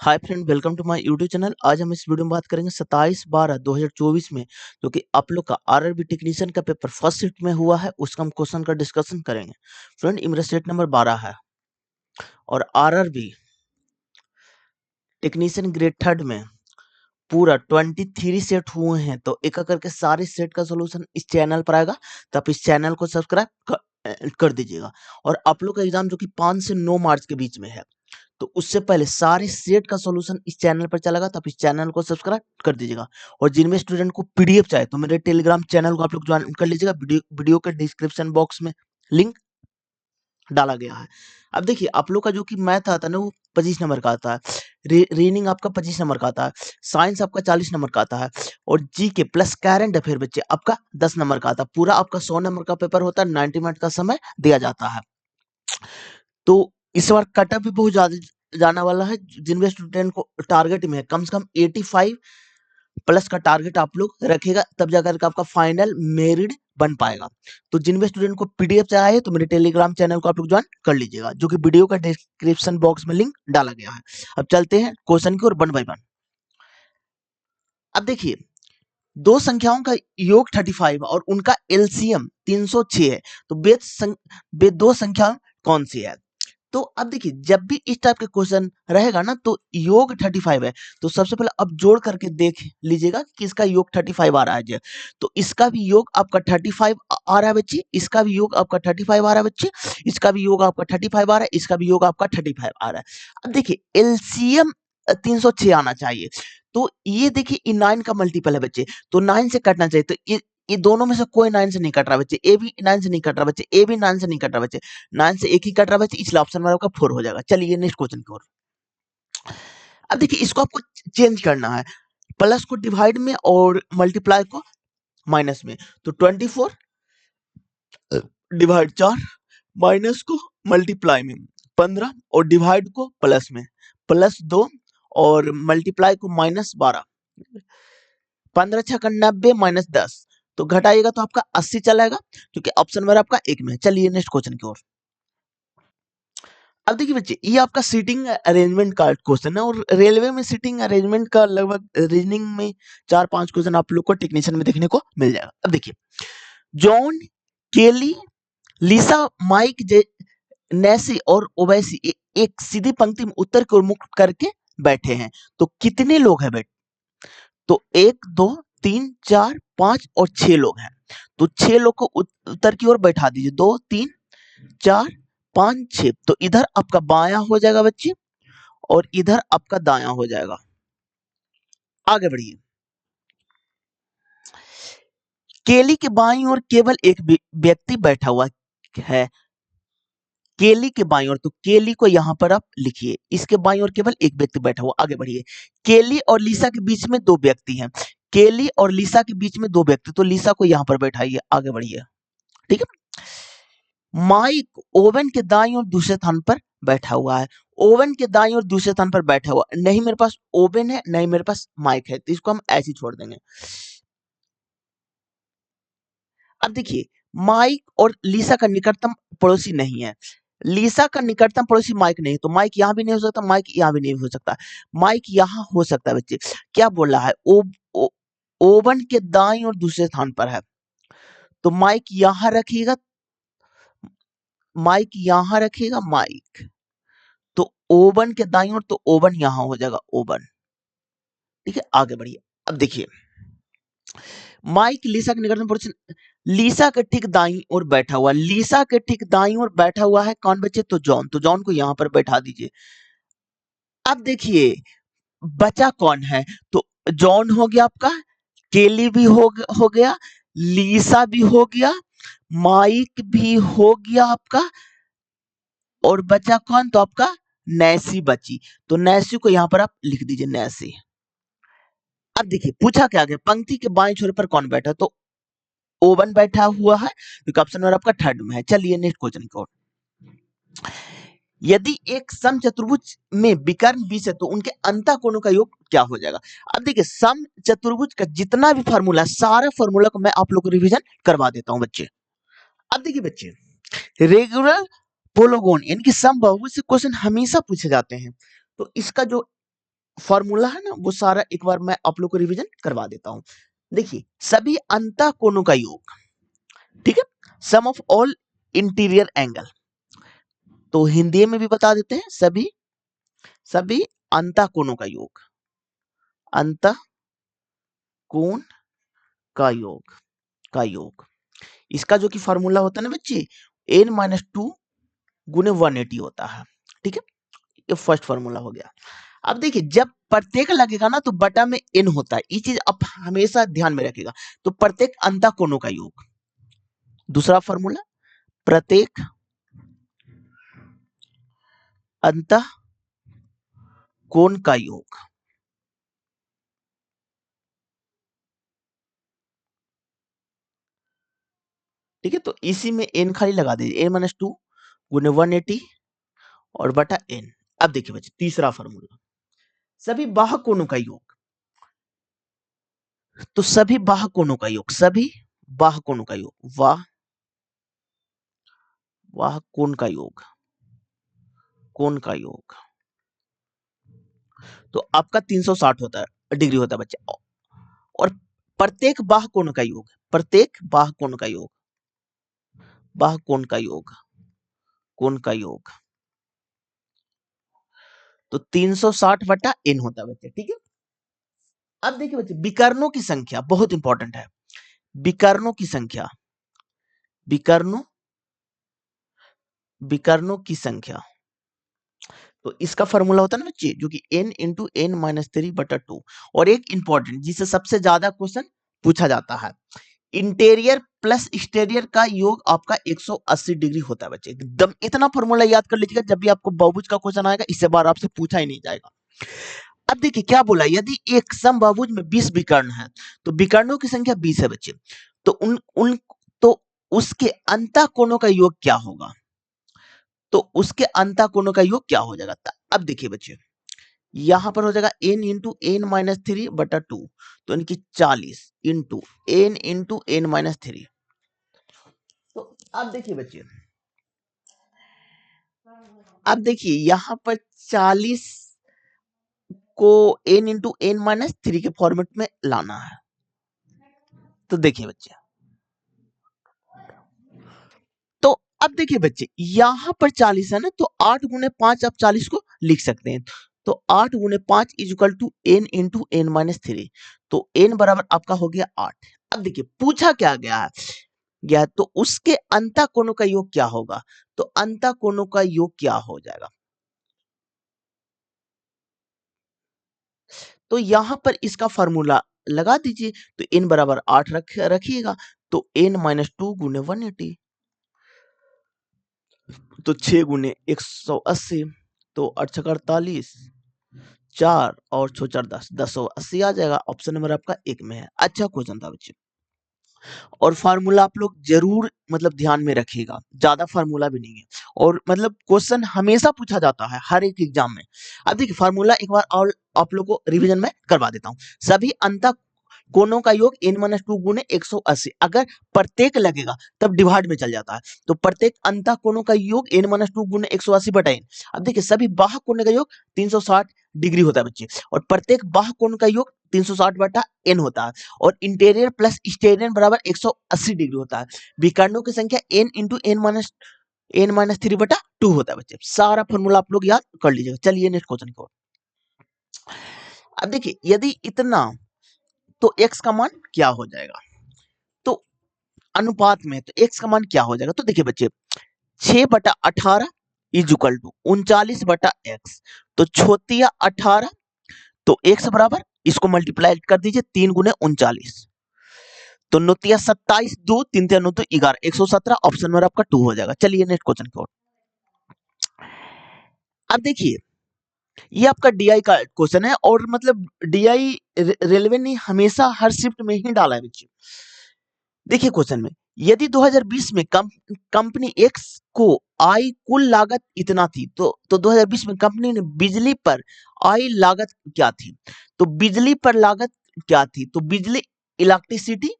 Hi friend, welcome to my YouTube channel. आज हम इस वीडियो में बात करेंगे 27/12/2024 में जो कि आप लोग का आरआरबी टेक्नीशियन का पेपर फर्स्ट शिफ्ट में हुआ है, उसका हम क्वेश्चन का डिस्कशन करेंगे। फ्रेंड, मेरा सेट नंबर 12 है और आरआरबी टेक्नीशियन ग्रेड थर्ड में पूरा 23 सेट हुए हैं। तो एक एक करके सारे सेट का सोल्यूशन इस चैनल पर आएगा, तो आप इस चैनल को सब्सक्राइब कर दीजिएगा। और आप लोग का एग्जाम जो कि 5 से 9 मार्च के बीच में है, तो उससे पहले सारे सेट का सॉल्यूशन इस चैनल पर चलेगा, तो आप इस चैनल को सब्सक्राइब कर दीजिएगा। और जिनमें स्टूडेंट को पीडीएफ चाहिए तो मेरे टेलीग्राम चैनल को आप लोग ज्वाइन कर लीजिएगा। वीडियो के डिस्क्रिप्शन बॉक्स में लिंक डाला गया है। अब देखिए, आप लोग का जो कि मैथ आता है ना, वो 25 नंबर का आता है। रीडिंग आपका 25 नंबर का आता है। साइंस आपका 40 नंबर का आता है। और जी के प्लस करंट अफेयर बच्चे आपका 10 नंबर का आता है। पूरा आपका 100 नंबर का पेपर होता है। 90 मिनट का समय दिया जाता है। तो इस बार कटअप भी बहुत ज्यादा जाने वाला है। जिनमें स्टूडेंट को टारगेट में है कम से कम 85 प्लस का टारगेट आप लोग रखेगा, तब जाकर के आपका फाइनल मेरिट बन पाएगा। तो जिनमें स्टूडेंट को पीडीएफ चाहिए तो मेरे टेलीग्राम चैनल को आप लोग ज्वाइन कर लीजिएगा, जो कि वीडियो का डिस्क्रिप्शन बॉक्स में लिंक डाला गया है। अब चलते हैं क्वेश्चन की ओर 1 बाय 1। अब देखिए, दो संख्याओं का योग 35 और उनका एलसीएम 306 है, तो वे दो संख्या कौन सी है? तो अब देखिए, जब भी इस टाइप के क्वेश्चन रहेगा ना, तो योग 35 है, तो सबसे पहले अब जोड़ करके देख लीजिएगा कि इसका योग 35 आ रहा है। तो इसका भी योग आपका 35 आ रहा है बच्चे, इसका भी योग आपका 35 आ रहा है बच्चे, इसका भी योग आपका 35 आ रहा है, इसका भी योग आपका 35 आ रहा है। अब देखिए, एलसीएम 306 आना चाहिए। तो ये देखिए, ये 9 का मल्टीपल है बच्चे, तो 9 से कटना चाहिए। तो ये दोनों में से कोई 9 से नहीं कट रहा बच्चे। ए भी 9 से नहीं कट रहा बच्चे, ए भी 9 से नहीं कट रहा बच्चे। 9 से एक ही कट रहा बच्चे, इसलिए ऑप्शन में आपका 4 हो जाएगा। चलिए नेक्स्ट क्वेश्चन की ओर। अब देखिए, इसको आपको चेंज करना है, प्लस को डिवाइड में और मल्टीप्लाई को माइनस में। तो 24 डिवाइड 4, माइनस को मल्टीप्लाई में 15 और डिवाइड को प्लस में +2 और मल्टीप्लाई को -12। 15 छक्का 90 -10, तो घटाइएगा तो आपका 80 चलाएगा, क्योंकि ऑप्शन में आपका एक में है। चलिए नेक्स्ट क्वेश्चन की ओर। अब देखिए बच्चे, ये आपका सीटिंग अरेंजमेंट का क्वेश्चन है, और रेलवे में सीटिंग अरेंजमेंट का लगभग रीजनिंग में 4-5 क्वेश्चन आप लोग को टेक्नीशियन में देखने को मिल जाएगा। अब देखिए, जॉन, केली, लिसा, माइक, नेसी और ओवैसी एक सीधी पंक्ति में उत्तर की ओर मुख करके बैठे हैं, तो कितने लोग हैं बेटे? तो 1 2 3 4 5 और 6 लोग हैं। तो 6 लोग को उत्तर की ओर बैठा दीजिए। 2 3 4 5 6, तो इधर आपका बायां हो जाएगा बच्चे, और इधर आपका दायां हो जाएगा। आगे बढ़िए। केली के बाईं ओर केवल एक व्यक्ति बैठा हुआ है। केली के बाईं ओर, तो केली को यहां पर आप लिखिए, इसके बाईं ओर केवल एक व्यक्ति बैठा हुआ। आगे बढ़िए। केली और लिसा के बीच में दो व्यक्ति हैं। केली और लिसा के बीच में दो व्यक्ति, तो लिसा को यहां पर बैठाइए। आगे बढ़िए, ठीक है। माइक ओवन के दाईं ओर दूसरे स्थान पर बैठा हुआ है। ओवन के दाईं ओर दूसरे स्थान पर बैठा हुआ नहीं, मेरे पास ओवन है नहीं मेरे पास माइक है, तो इसको हम ऐसे ही छोड़ देंगे। अब देखिए, माइक और लिसा का निकटतम पड़ोसी नहीं है। लिसा का निकटतम पड़ोसी माइक नहीं, तो माइक यहां भी नहीं हो सकता, माइक यहां भी नहीं हो सकता। माइक यहां हो सकता है बच्चे। क्या बोल रहा है? ओवन के दाईं और दूसरे स्थान पर है, तो माइक यहां रखिएगा, माइक यहां रखिएगा, माइक। तो ओवन के दाईं ओर, तो ओवन यहां हो जाएगा, ओवन। ठीक है, आगे बढ़िए। अब देखिए, माइक लिसा के निकटतम पड़ोसी, लिसा के ठीक दाईं ओर बैठा हुआ, लिसा के ठीक दाईं ओर बैठा हुआ है कौन बच्चे? तो जॉन, तो जॉन को यहां पर बैठा दीजिए। अब देखिए, बचा कौन है? तो जॉन हो गया आपका, केली भी हो गया, लिसा भी हो गया, माइक भी हो गया आपका, और बचा कौन? तो आपका नैसी बची। तो नैसी को यहां पर आप लिख दीजिए, नैसी। अब देखिए, पूछा क्या गया, पंक्ति के बाएं छोर पर कौन बैठा? तो ओवन बैठा हुआ है, क्योंकि ऑप्शन नंबर आपका थर्ड में है। चलिए नेक्स्ट क्वेश्चन की ओर। यदि एक समचतुर्भुज में विकर्ण 20 है, तो उनके अंतःकोणों का योग क्या हो जाएगा? अब देखिए, समचतुर्भुज का जितना भी फार्मूला, सारा फार्मूला को मैं आप लोग को रिवीजन करवा देता हूं बच्चे। अब देखिए बच्चे, रेगुलर पोलोगोन यानी कि समबाहु से क्वेश्चन हमेशा पूछे जाते हैं। तो इसका जो फॉर्मूला है ना, वो सारा एक बार मैं आप लोग को रिवीजन करवा देता हूं। देखिए, सभी अंतः कोणों का योग, ठीक है, सम ऑफ ऑल इंटीरियर एंगल, तो हिंदी में भी बता देते हैं, सभी सभी अंतः कोणों का योग, अंतः कोण का योग। इसका जो कि फॉर्मूला होता है ना बच्चे, n-2 गुने 180 होता है, ठीक है। ये फर्स्ट फॉर्मूला हो गया। अब देखिए, जब प्रत्येक लगेगा ना तो बटा में n होता है, ये चीज आप हमेशा ध्यान में रखिएगा। तो प्रत्येक अंतः कोणों का योग। दूसरा फॉर्मूला, प्रत्येक अंतः कोण का योग, ठीक है। तो इसी में n खाली लगा दीजिए, n-2 गुने 180 और बटा n। अब देखिए बच्चे, तीसरा फॉर्मूला, सभी बाह्य कोणों का योग। तो सभी बाह्य कोणों का योग, सभी बाह्य कोणों का योग, वाह कोण का योग, कोण का योग, तो आपका 360 होता है, डिग्री होता है बच्चे। और प्रत्येक बाह्य कोण का योग, प्रत्येक बाह्य कोण का योग, बाह्य कोण का योग, कोण का योग, तो 360 बटा n होता है बच्चे, ठीक है। अब देखिए बच्चे, विकर्णों की संख्या बहुत इंपॉर्टेंट है। विकर्णों की संख्या, विकर्णों विकर्णों की संख्या, तो इसका फॉर्मूला होता है ना बच्चे, जो कि n इंटू एन माइनस 3/2। और एक इंपॉर्टेंट, जिससे सबसे ज्यादा क्वेश्चन पूछा जाता है, इंटीरियर प्लस एक्सटीरियर का योग आपका 180 डिग्री होता है बच्चे। एकदम इतना फॉर्मूला याद कर लीजिएगा, जब भी आपको बहुभुज का क्वेश्चन आएगा, इससे बार आपसे पूछा ही नहीं जाएगा। अब देखिए क्या बोला, यदि एक समबाहुभुज में 20 विकर्ण है, तो विकर्णों की संख्या 20 है बच्चे। तो उन उन तो उसके अंतः कोणों का योग क्या होगा, तो उसके अंतः कोणों का योग क्या हो जाएगा। अब देखिए बच्चे, यहां पर हो जाएगा n इंटू एन माइनस 3/2, तो इनकी 40 इंटू एन माइनस 3। तो अब देखिए बच्चे, अब देखिए यहां पर 40 को n इंटू एन माइनस 3 के फॉर्मेट में लाना है। तो देखिए बच्चे, तो अब देखिए बच्चे, यहां पर 40 है ना, तो 8 गुने 5 आप 40 को लिख सकते हैं। तो 8 गुने 5 is equal to n into n minus 3। तो n बराबर आपका हो गया 8। अब देखिए पूछा क्या गया, तो उसके अंतः कोणों का योग क्या होगा, तो अंतः कोणों का योग क्या हो जाएगा। तो यहां पर इसका फॉर्मूला लगा दीजिए, तो n बराबर 8 रखिएगा। तो n-2 गुने 180, तो 6 गुने 180, तो 8 छक 48, 4 और 6 4 10, 1080 आ जाएगा। ऑप्शन नंबर आपका 1 में है। अच्छा क्वेश्चन था बच्चे, और फार्मूला आप लोग जरूर मतलब ध्यान में रखिएगा, ज्यादा फार्मूला भी नहीं है, और मतलब क्वेश्चन हमेशा पूछा जाता है हर एक एग्जाम में। अब देखिए फार्मूला एक बार और आप लोग को रिवीजन में करवा देता हूँ। सभी अंतः कोणों का योग n-2 गुने 180, अगर प्रत्येक लगेगा तब डिवाइड में चल जाता है। तो प्रत्येक अंतः कोणों का योग n-2 गुने 180 बटा n। अब देखिए, सभी बाह्य कोण का योग 360 डिग्री होता है बच्चे, और प्रत्येक बाह्य कोण का योग 360 बटा n होता है। और इंटीरियर प्लस एक्सटीरियर बराबर 180 डिग्री होता है। विकर्णों की संख्या n इंटू n-3/2 होता है बच्चे। सारा फॉर्मूला आप लोग याद कर लीजिएगा। चलिए नेक्स्ट क्वेश्चन की ओर। अब देखिए, यदि इतना, तो x का मान क्या हो जाएगा, तो अनुपात में तो x का मान क्या हो जाएगा। तो देखिए बच्चे, 6/18 इज इक्वल टू 39/x। तो छोटिया 18, तो x बराबर, इसको मल्टीप्लाई कर दीजिए, 3 गुने 39, तो नोतिया 27, 2 3 3 9 तो 11, 117। ऑप्शन नंबर आपका 2 हो जाएगा। चलिए नेक्स्ट क्वेश्चन की ओर। अब देखिए, ये आपका डीआई का क्वेश्चन है, और मतलब डीआई रेलवे ने हमेशा हर शिफ्ट में ही डाला है बच्चे। देखिए क्वेश्चन में, यदि 2020 में कंपनी एक्स को आई कुल लागत इतना थी, तो 2020 में कंपनी ने बिजली पर आई लागत क्या थी, तो बिजली पर लागत क्या थी, तो बिजली इलेक्ट्रिसिटी,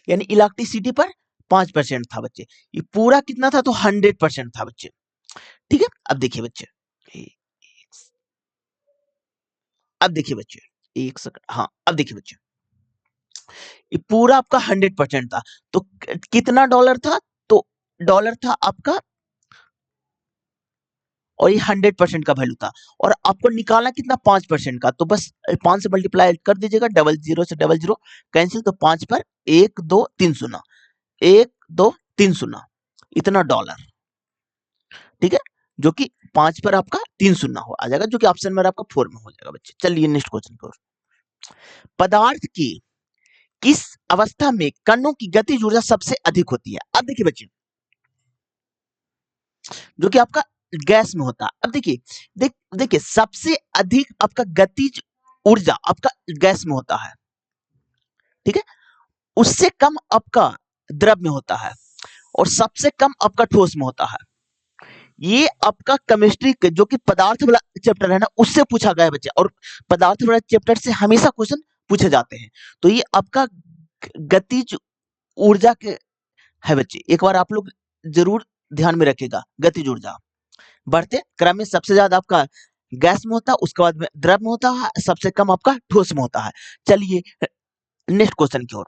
यानी इलेक्ट्रिसिटी पर 5% था बच्चे। ये पूरा कितना था, तो 100% था बच्चे, ठीक है। अब देखिए बच्चे, अब देखिए बच्चे, एक सेकंड, हाँ अब देखिए बच्चे, ये पूरा आपका 100% था, तो कितना डॉलर था, तो डॉलर था आपका, और ये 100% का वैल्यू था, और आपको निकालना कितना 5% का, तो बस 5 से मल्टीप्लाई कर दीजिएगा, डबल जीरो से डबल जीरो कैंसिल, तो 5 पर 1 2 3 शून्य, 1 2 3 शून्य, इतना डॉलर, ठीक है, जो कि 5 पर आपका 3 शून्य हो आ जाएगा, जो कि ऑप्शन में आपका 4 में हो जाएगा बच्चे। चलिए नेक्स्ट क्वेश्चन की ओर। पदार्थ की किस अवस्था में कणों की गतिज ऊर्जा सबसे अधिक होती है? अब देखिए बच्चे, जो कि आपका गैस में होता है। अब देखिए, देखिए सबसे अधिक आपका गतिज ऊर्जा आपका गैस में होता है, ठीक है, उससे कम आपका द्रव में होता है, और सबसे कम आपका ठोस में होता है। ये आपका केमिस्ट्री के जो कि पदार्थ वाला चैप्टर है ना, उससे पूछा गया है बच्चे, और पदार्थ वाला चैप्टर से हमेशा क्वेश्चन पूछे जाते हैं। तो ये आपका गतिज ऊर्जा के है बच्चे, एक बार आप लोग जरूर ध्यान में रखिएगा। गतिज ऊर्जा बढ़ते क्रम में सबसे ज्यादा आपका गैस में होता है, उसके बाद में द्रव में होता है, सबसे कम आपका ठोस में होता है। चलिए नेक्स्ट क्वेश्चन की ओर।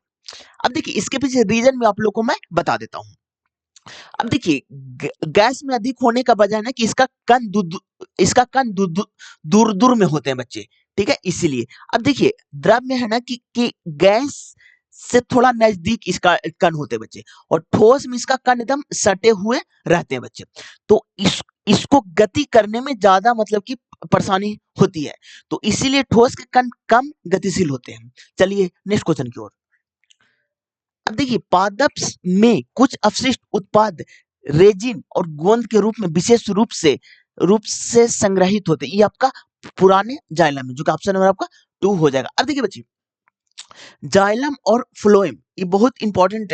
अब देखिए, इसके पीछे रीजन में आप लोग को मैं बता देता हूँ। अब देखिए, गैस में अधिक होने का वजह है ना कि इसका कण दूर दूर में होते हैं बच्चे, ठीक है, इसीलिए। अब देखिए, द्रव में है ना कि गैस से थोड़ा नजदीक इसका कण होते हैं बच्चे, और ठोस में इसका कण एकदम सटे हुए रहते हैं बच्चे। तो इसको गति करने में ज्यादा मतलब कि परेशानी होती है, तो इसीलिए ठोस के कण कम गतिशील होते हैं। चलिए नेक्स्ट क्वेश्चन की ओर। अब देखिए, पादप में कुछ अवशिष्ट उत्पाद रेजिन और गोंद के रूप में विशेष रूप से संग्रहित होते हैं। ये आपका पुराने जाइलम में, जो कि ऑप्शन नंबर आपका 2 हो जाएगा। अब देखिए बच्चे, जाइलम और फ्लोएम ये बहुत इंपॉर्टेंट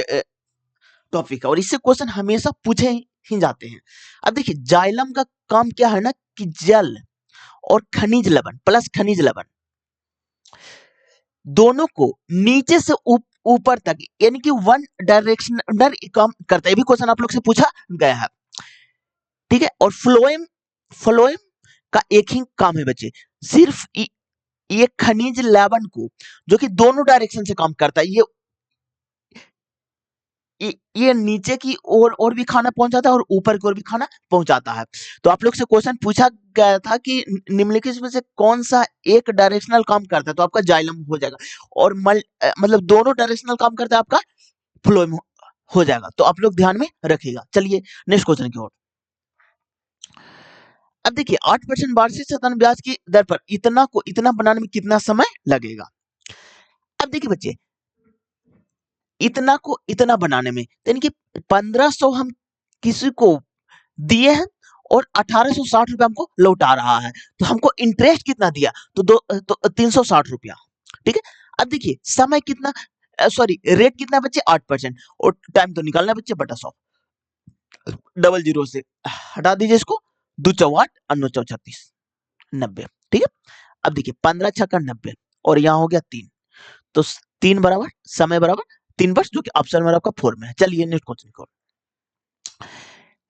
टॉपिक है, और इससे क्वेश्चन हमेशा पूछे ही जाते हैं। अब देखिए, जाइलम का काम क्या है ना कि जल और खनिज लवण प्लस खनिज लवण दोनों को नीचे से ऊपर तक, यानी कि वन डायरेक्शनल काम करता है। ये भी क्वेश्चन आप लोग से पूछा गया है, ठीक है। और फ्लोएम का एक ही काम है बच्चे, सिर्फ ये खनिज लवण को, जो कि दोनों डायरेक्शन से काम करता है, ये नीचे की और भी खाना पहुंचाता है, और ऊपर की ओर भी खाना पहुंचाता है। तो आप लोग से क्वेश्चन पूछा गया था कि निम्नलिखित में से कौन सा एक डायरेक्शनल काम करता है, तो आपका जाइलम हो जाएगा, और मतलब दोनों डायरेक्शनल काम करता है आपका फ्लोएम हो जाएगा। तो आप लोग ध्यान में रखिएगा। चलिए नेक्स्ट क्वेश्चन की ओर। अब देखिए, 8% वार्षिक साधारण ब्याज की दर पर इतना बनाने में कितना समय लगेगा? अब देखिए बच्चे, इतना को इतना बनाने में, यानी कि 1500 हम किसी को दिए हैं, और 1860 रुपया हमको लौटा रहा है, तो हमको इंटरेस्ट कितना दिया, तो 360 रुपया, ठीक है। अब देखिए, समय कितना, सॉरी रेट कितना बच्चे 8%, और टाइम तो निकालना बच्चे बटा 100, डबल जीरो से हटा दीजिए इसको, 2 चौवाट और 9 चौ 36, 90, ठीक है। अब देखिए, 15 छक्का 90, और यहाँ हो गया 3, तो 3 बराबर समय बराबर 3 वर्ष, जो कि ऑप्शन में आपका 4 में है। चलिए नेक्स्ट क्वेश्चन को।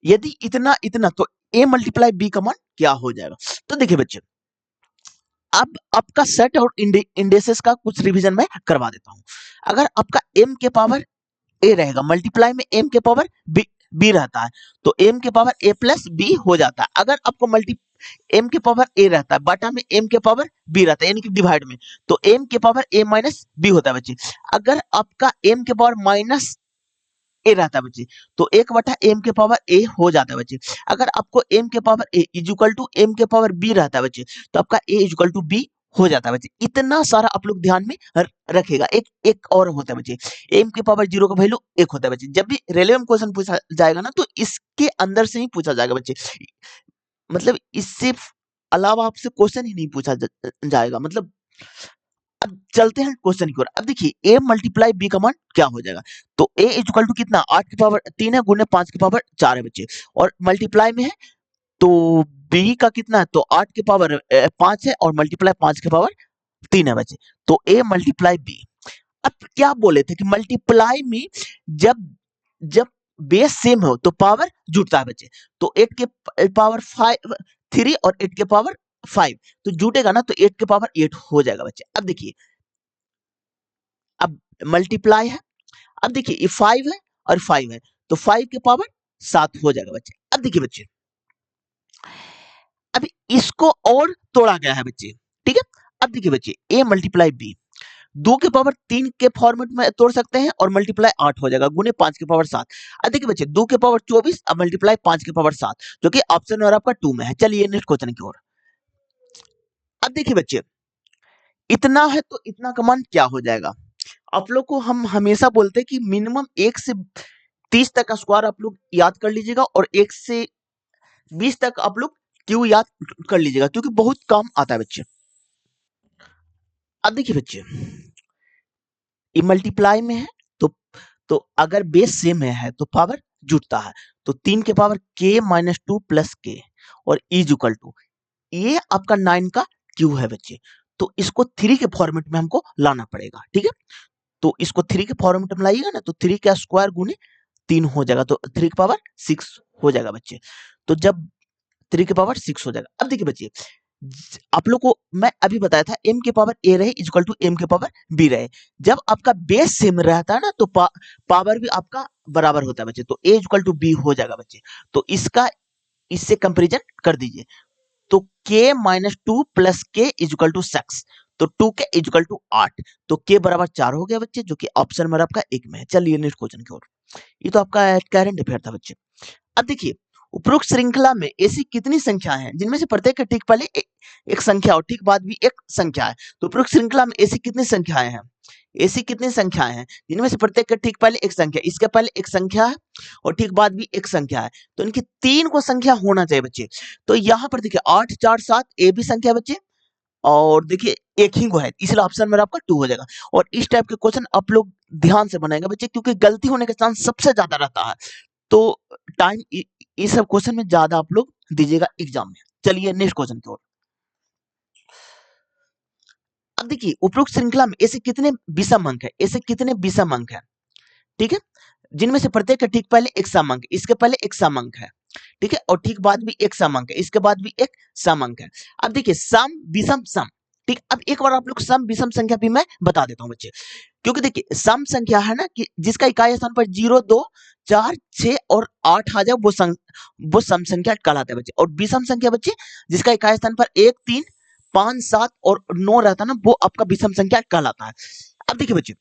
यदि इतना इतना, तो a मल्टीप्लाई b का मान क्या हो जाएगा? तो देखिए बच्चे, अब आपका सेट और इंडेसेस का कुछ रिवीजन मैं करवा देता हूं। अगर आपका m के पावर a रहेगा, मल्टीप्लाई में m के पावर b रहता है, तो m के पावर a प्लस b हो जाता है। अगर आपको m के पावर a रहता है, बटा में m के पावर b रहता है, यानी कि डिवाइड में, तो m के पावर a माइनस b होता है बच्चे। अगर आपका m के पावर माइनस ए रहता है बच्चे, तो 1/m के पावर a हो जाता है बच्चे। अगर आपको m के power a equal to m के पावर b रहता है बच्चे, तो आपका a इक्वल टू b हो जाता है बच्चे। इतना सारा आप लोग ध्यान में रखेगा। एक और होता है बच्चे, m के पावर 0 का वैल्यू 1 होता है बच्चे। जब भी रेलेवेंट क्वेश्चन पूछा जाएगा ना, तो इसके अंदर से ही पूछा जाएगा बच्चे, मतलब इससे अलावा आपसे क्वेश्चन ही नहीं पूछा जाएगा। मतलब अब चलते हैं क्वेश्चन की ओर। अब देखिए, a मल्टीप्लाई b का मान क्या हो जाएगा, तो a इक्वल टू कितना 8 की पावर 3 है, गुने 5 की पावर 4 है बच्चे, और मल्टीप्लाई में है, तो b का कितना है, तो 8 की पावर 5 है, और मल्टीप्लाई 5 की पावर 3 है बच्चे, तो a मल्टीप्लाई b। अब क्या बोले थे कि मल्टीप्लाई में जब जब बेस सेम हो तो पावर जुड़ता है बच्चे, तो 8 के पावर 3 और 8 के पावर 5 तो जुटेगा ना, तो 8 के पावर 8 हो जाएगा बच्चे। अब देखिए, अब मल्टीप्लाई है, अब देखिए ये 5 है और 5 है, तो 5 के पावर 7 हो जाएगा बच्चे। अब देखिए बच्चे, अभी इसको और तोड़ा गया है बच्चे, ठीक है। अब देखिए बच्चे, a मल्टीप्लाई b, 2 के पावर 3 के फॉर्मेट में तोड़ सकते हैं और मल्टीप्लाई 8 हो जाएगा गुने 5 के पावर 7। अब देखिए बच्चे, 2 के पावर 24 अब मल्टीप्लाई 5 के पावर 7, जो कि ऑप्शन और आपका 2 में है। चलिए नेक्स्ट क्वेश्चन की ओर। अब देखिए बच्चे, इतना है तो इतना का मान क्या हो जाएगा। आप लोग को हम हमेशा बोलते हैं कि मिनिमम 1 से 30 तक का स्क्वायर आप लोग याद कर लीजिएगा और 1 से 20 तक आप लोग क्यों याद कर लीजिएगा, क्योंकि बहुत काम आता है बच्चे। अब देखिए बच्चे, ये मल्टीप्लाई में है, तो अगर बेस सेम में है तो पावर जुटता है। तो 3 के पावर k माइनस 2 प्लस के और इज इक्वल टू, ये आपका 9 का क्यू है बच्चे। तो इसको 3 के फॉर्मेट में हमको लाना पड़ेगा, ठीक है। तो इसको 3 के फॉर्मेट में लाइएगा ना, तो 3 का स्क्वायर गुने 3 हो जाएगा, तो 3 की पावर 6 हो जाएगा बच्चे। तो जब 3 की पावर 6 हो जाएगा। अब देखिए बच्चे, आप लोग को मैं अभी बताया था m के पावर a रहे इक्वल टू m के पावर b रहे। जब आपका बेस सेम रहता है ना, तो पावर भी आपका बराबर होता है बच्चे, तो a इक्वल टू b हो जाएगा बच्चे। तो इसका इससे कंपैरिजन कर दीजिए, तो k माइनस 2 प्लस के इक्वल टू 6, तो 2 के इक्वल टू 8, तो k बराबर 4 हो गया बच्चे, जो कि ऑप्शन में आपका 1 में है। चलिए नेक्स्ट क्वेश्चन की ओर। ये तो आपका करंट अफेयर था बच्चे। अब देखिए, उपरोक्त श्रृंखला में ऐसी कितनी संख्याएं हैं जिनमें से प्रत्येक के ठीक पहले एक संख्या और ठीक बाद भी एक संख्या है। तो उपरोक्त श्रृंखला में ऐसी कितनी संख्याएं हैं, ऐसी कितनी संख्याएं हैं जिनमें से प्रत्येक के ठीक पहले एक संख्या, इसके पहले एक संख्या है और ठीक बाद भी एक संख्या है। तो इनकी 3 को संख्या होना चाहिए बच्चे। तो यहाँ पर देखिए 8 4 7 ए भी संख्या है बच्चे, और देखिए एक ही को है, इसलिए ऑप्शन में आपका 2 हो जाएगा। और इस टाइप के क्वेश्चन आप लोग ध्यान से बनाएंगे बच्चे, क्योंकि गलती होने का चांस सबसे ज्यादा रहता है। तो टाइम ये सब क्वेश्चन में ज्यादा आप लोग दीजिएगा एग्जाम में। चलिए नेक्स्ट क्वेश्चन की ओर। अब देखिए, उपरोक्त श्रृंखला में ऐसे कितने विषम अंक है, ऐसे कितने विषम अंक है, ठीक है, जिनमें से प्रत्येक के ठीक पहले एक सम अंक, इसके पहले एक सम अंक है, ठीक है, और ठीक बाद भी एक सम अंक है, इसके बाद भी एक सम अंक है। अब देखिए, सम विषम सम, ठीक। अब एक बार आप लोग सम विषम संख्या भी मैं बता देता हूं बच्चे, क्योंकि देखिए सम संख्या है ना कि जिसका इकाई स्थान पर 0 2 4 6 और 8 आ जाए वो सम संख्या कहलाता है बच्चे। और विषम संख्या बच्चे जिसका इकाई स्थान पर 1 3 5 7 और 9 रहता है ना, वो आपका विषम संख्या कहलाता है। अब देखिए बच्चे,